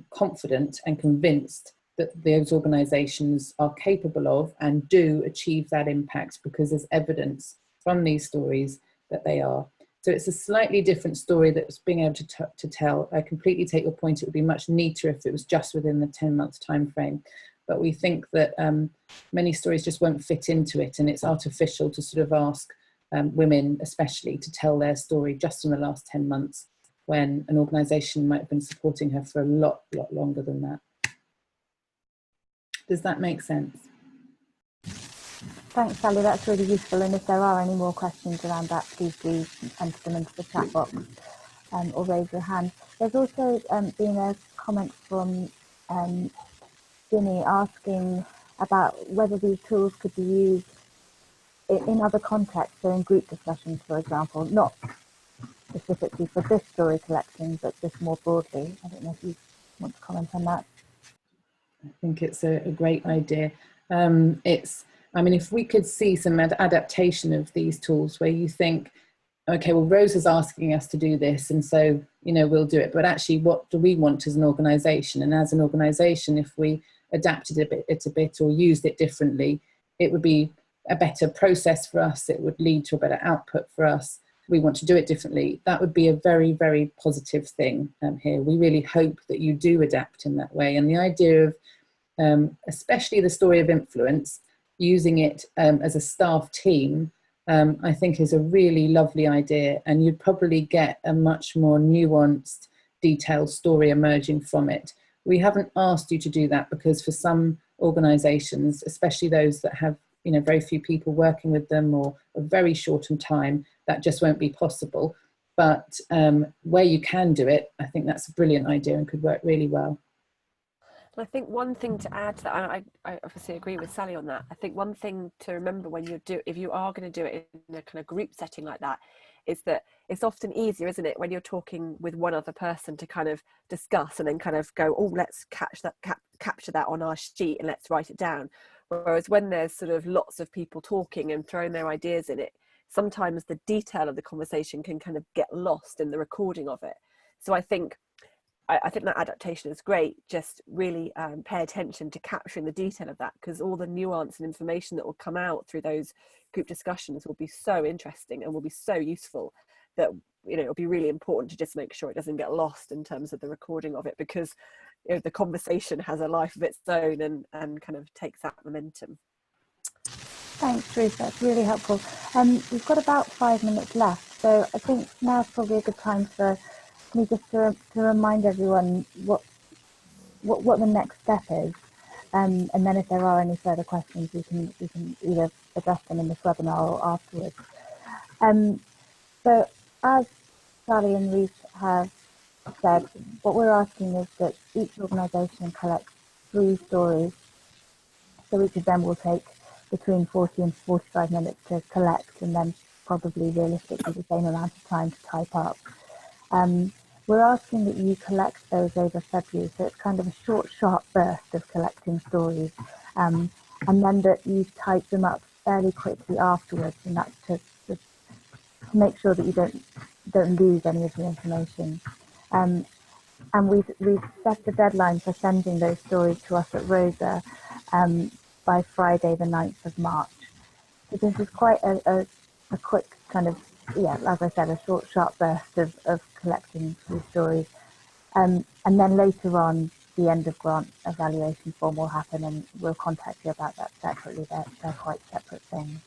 confident and convinced that those organisations are capable of and do achieve that impact because there's evidence from these stories that they are. So it's a slightly different story that's being able to tell. I completely take your point. It would be much neater if it was just within the 10-month time frame. But we think that many stories just won't fit into it, and it's artificial to sort of ask women especially to tell their story just in the last 10 months when an organisation might have been supporting her for a lot longer than that. Does that make sense? Thanks, Sally, that's really useful. And if there are any more questions around that, please do enter them into the chat box or raise your hand. There's also been a comment from Ginny asking about whether these tools could be used in other contexts, so in group discussions, for example, not specifically for this story collection, but just more broadly. I don't know if you want to comment on that. I think it's a great idea. I mean, if we could see some adaptation of these tools where you think, okay, well, Rosa's asking us to do this, and so, we'll do it. But actually, what do we want as an organisation? And as an organisation, if we adapted it a bit or used it differently, it would be a better process for us. It would lead to a better output for us. We want to do it differently. That would be a very, very positive thing here. We really hope that you do adapt in that way. And the idea of, especially the story of influence, using it as a staff team, I think is a really lovely idea, and you'd probably get a much more nuanced, detailed story emerging from it. We haven't asked you to do that because for some organisations, especially those that have very few people working with them or a very short in time, that just won't be possible. But where you can do it, I think that's a brilliant idea and could work really well. I think one thing to add to that, I obviously agree with Sally on that. I think one thing to remember when if you are going to do it in a kind of group setting like that, is that it's often easier, isn't it, when you're talking with one other person to kind of discuss and then kind of go, oh, let's capture that on our sheet and let's write it down. Whereas when there's sort of lots of people talking and throwing their ideas in it, sometimes the detail of the conversation can kind of get lost in the recording of it. So I think that adaptation is great. Just really pay attention to capturing the detail of that, because all the nuance and information that will come out through those group discussions will be so interesting and will be so useful that, you know, it'll be really important to just make sure it doesn't get lost in terms of the recording of it, because, you know, the conversation has a life of its own and kind of takes that momentum. Thanks, Ruth. That's really helpful. We've got about 5 minutes left, so I think now's probably a good time for me just to remind everyone what the next step is, and then if there are any further questions, we can either address them in this webinar or afterwards. So as Sally and Ruth have said, what we're asking is that each organisation collects 3 stories, so each of them will take between 40 and 45 minutes to collect, and then probably realistically the same amount of time to type up. We're asking that you collect those over February, so it's kind of a short, sharp burst of collecting stories, and then that you type them up fairly quickly afterwards, and that's to make sure that you don't lose any of the information. And we've set the deadline for sending those stories to us at Rosa by Friday the 9th of March. So this is quite a quick kind of, yeah, as I said, a short, sharp burst of collecting these stories. And then later on, the end of grant evaluation form will happen, and we'll contact you about that separately. They're quite separate things.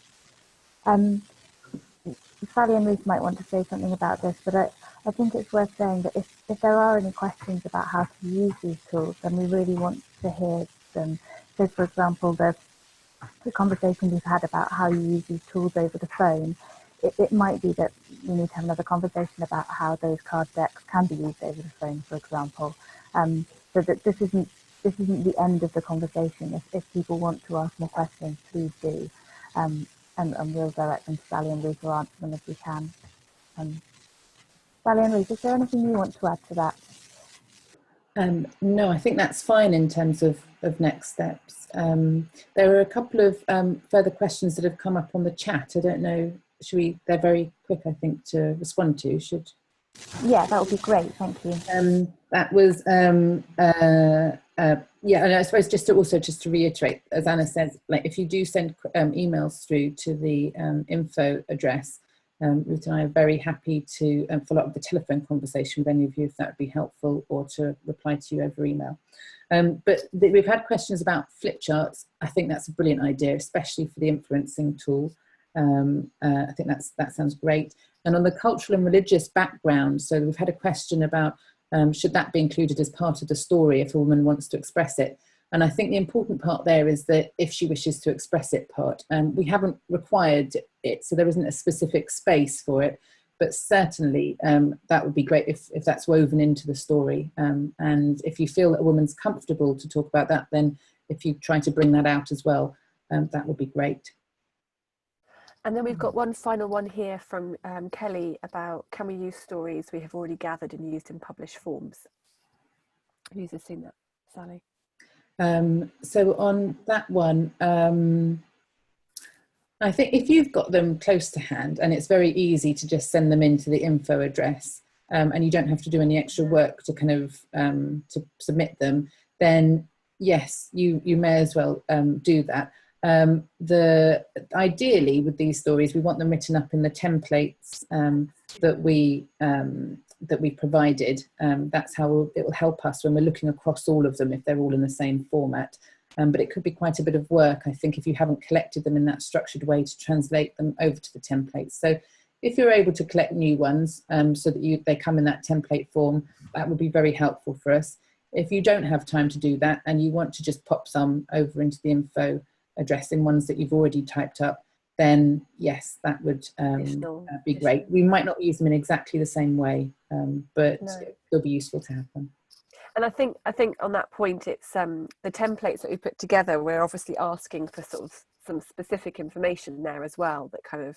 Sally and Ruth might want to say something about this, but I think it's worth saying that if there are any questions about how to use these tools, then we really want to hear them. So, for example, the conversation we've had about how you use these tools over the phone, it might be that we need to have another conversation about how those card decks can be used over the phone, for example. So that this isn't the end of the conversation. If people want to ask more questions, please do. And we'll direct them to Sally and Ruth or answer them if we can. Sally and Ruth, is there anything you want to add to that? No, I think that's fine in terms of next steps. There are a couple of further questions that have come up on the chat. I don't know, they're very quick, I think, to respond to. Yeah, that would be great, thank you. That was, yeah, and I suppose just to reiterate, as Anna says, like if you do send emails through to the info address, Ruth and I are very happy to follow up with the telephone conversation with any of you if that would be helpful, or to reply to you over email. But we've had questions about flip charts. I think that's a brilliant idea, especially for the influencing tool. I think that sounds great. And on the cultural and religious background, so we've had a question about should that be included as part of the story if a woman wants to express it? And I think the important part there is that if she wishes to express it part, we haven't required it, so there isn't a specific space for it, but certainly that would be great if that's woven into the story. And if you feel that a woman's comfortable to talk about that, then if you try to bring that out as well, that would be great. And then we've got one final one here from Kelly about, can we use stories we have already gathered and used in published forms? Who's seen that, Sally? So on that one, I think if you've got them close to hand, and it's very easy to just send them into the info address, and you don't have to do any extra work to kind of to submit them, then yes, you may as well do that. Ideally with these stories, we want them written up in the templates that we provided. That's how it will help us when we're looking across all of them, if they're all in the same format. But it could be quite a bit of work, I think, if you haven't collected them in that structured way, to translate them over to the templates. So if you're able to collect new ones so that they come in that template form, that would be very helpful for us. If you don't have time to do that and you want to just pop some over into the info addressing ones that you've already typed up, then yes, that would be great. We might not use them in exactly the same way, but it'll be useful to have them. And I think on that point, it's the templates that we put together. We're obviously asking for sort of some specific information there as well that kind of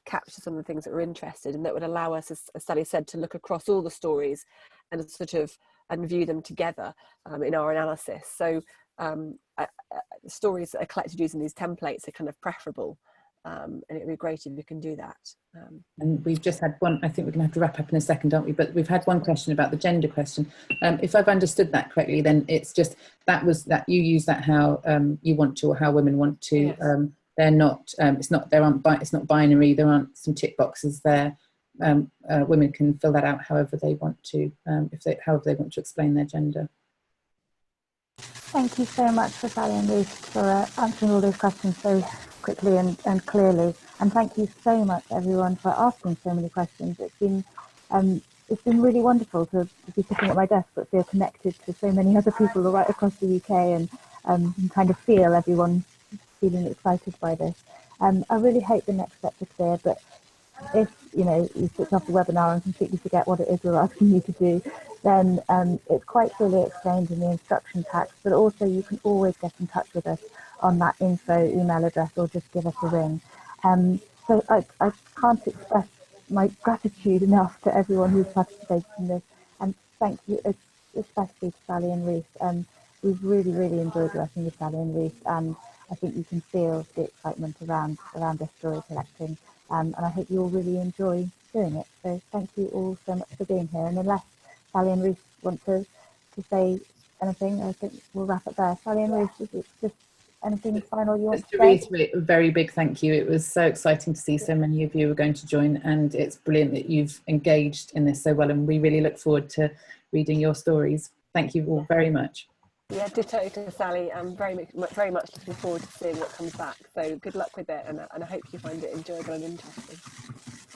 capture some of the things that we're interested in, that would allow us, as Sally said, to look across all the stories and sort of and view them together in our analysis. So stories that are collected using these templates are kind of preferable, and it'd be great if you can do that. And we've just had one, I think we're going to have to wrap up in a second, aren't we? But we've had one question about the gender question. If I've understood that correctly, then it's just that you use that how you want to, or how women want to. Yes. They're not. It's not. It's not binary. There aren't some tick boxes there. Women can fill that out however they want to, however they want to explain their gender. Thank you so much for Sally and Ruth for answering all those questions so quickly and clearly. And thank you so much, everyone, for asking so many questions. It's been really wonderful to be sitting at my desk but feel connected to so many other people right across the UK and kind of feel everyone feeling excited by this. I really hope the next steps are clear, but if you switch off the webinar and completely forget what it is we're asking you to do, then it's quite clearly explained in the instruction pack, but also you can always get in touch with us on that info email address or just give us a ring. So I can't express my gratitude enough to everyone who's participated in this, and thank you especially to Sally and Ruth. We've really, really enjoyed working with Sally and Ruth, and I think you can feel the excitement around this story collecting. And I hope you all really enjoy doing it. So thank you all so much for being here. And unless Sally and Ruth want to say anything, I think we'll wrap it there. Sally and Ruth, is it just anything final you want to say? Reiterate a very big thank you. It was so exciting to see so many of you were going to join, and it's brilliant that you've engaged in this so well, and we really look forward to reading your stories. Thank you all very much. Yeah, ditto to Sally. I'm very much looking forward to seeing what comes back. So good luck with it, and I hope you find it enjoyable and interesting.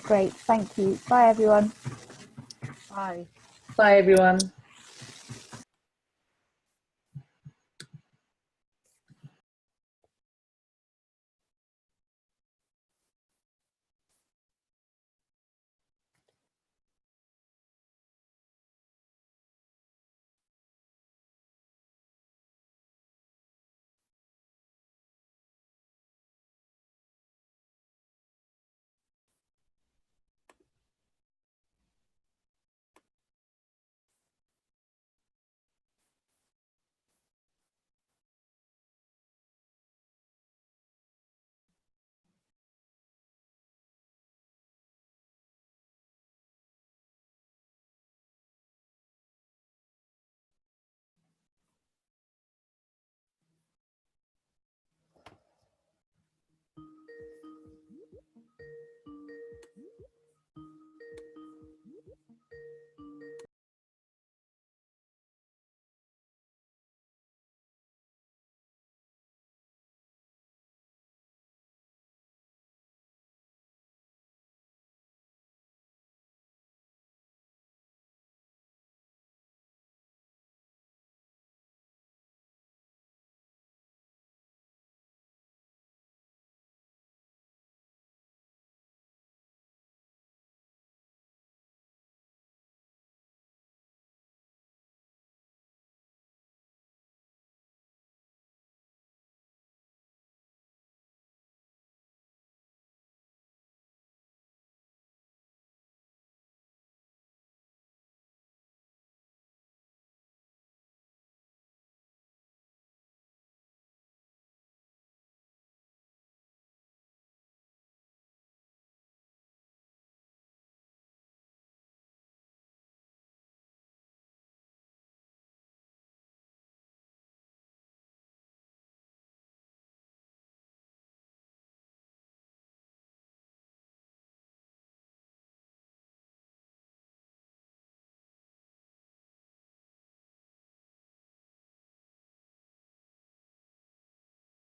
Great, thank you. Bye, everyone. Bye. Bye, everyone.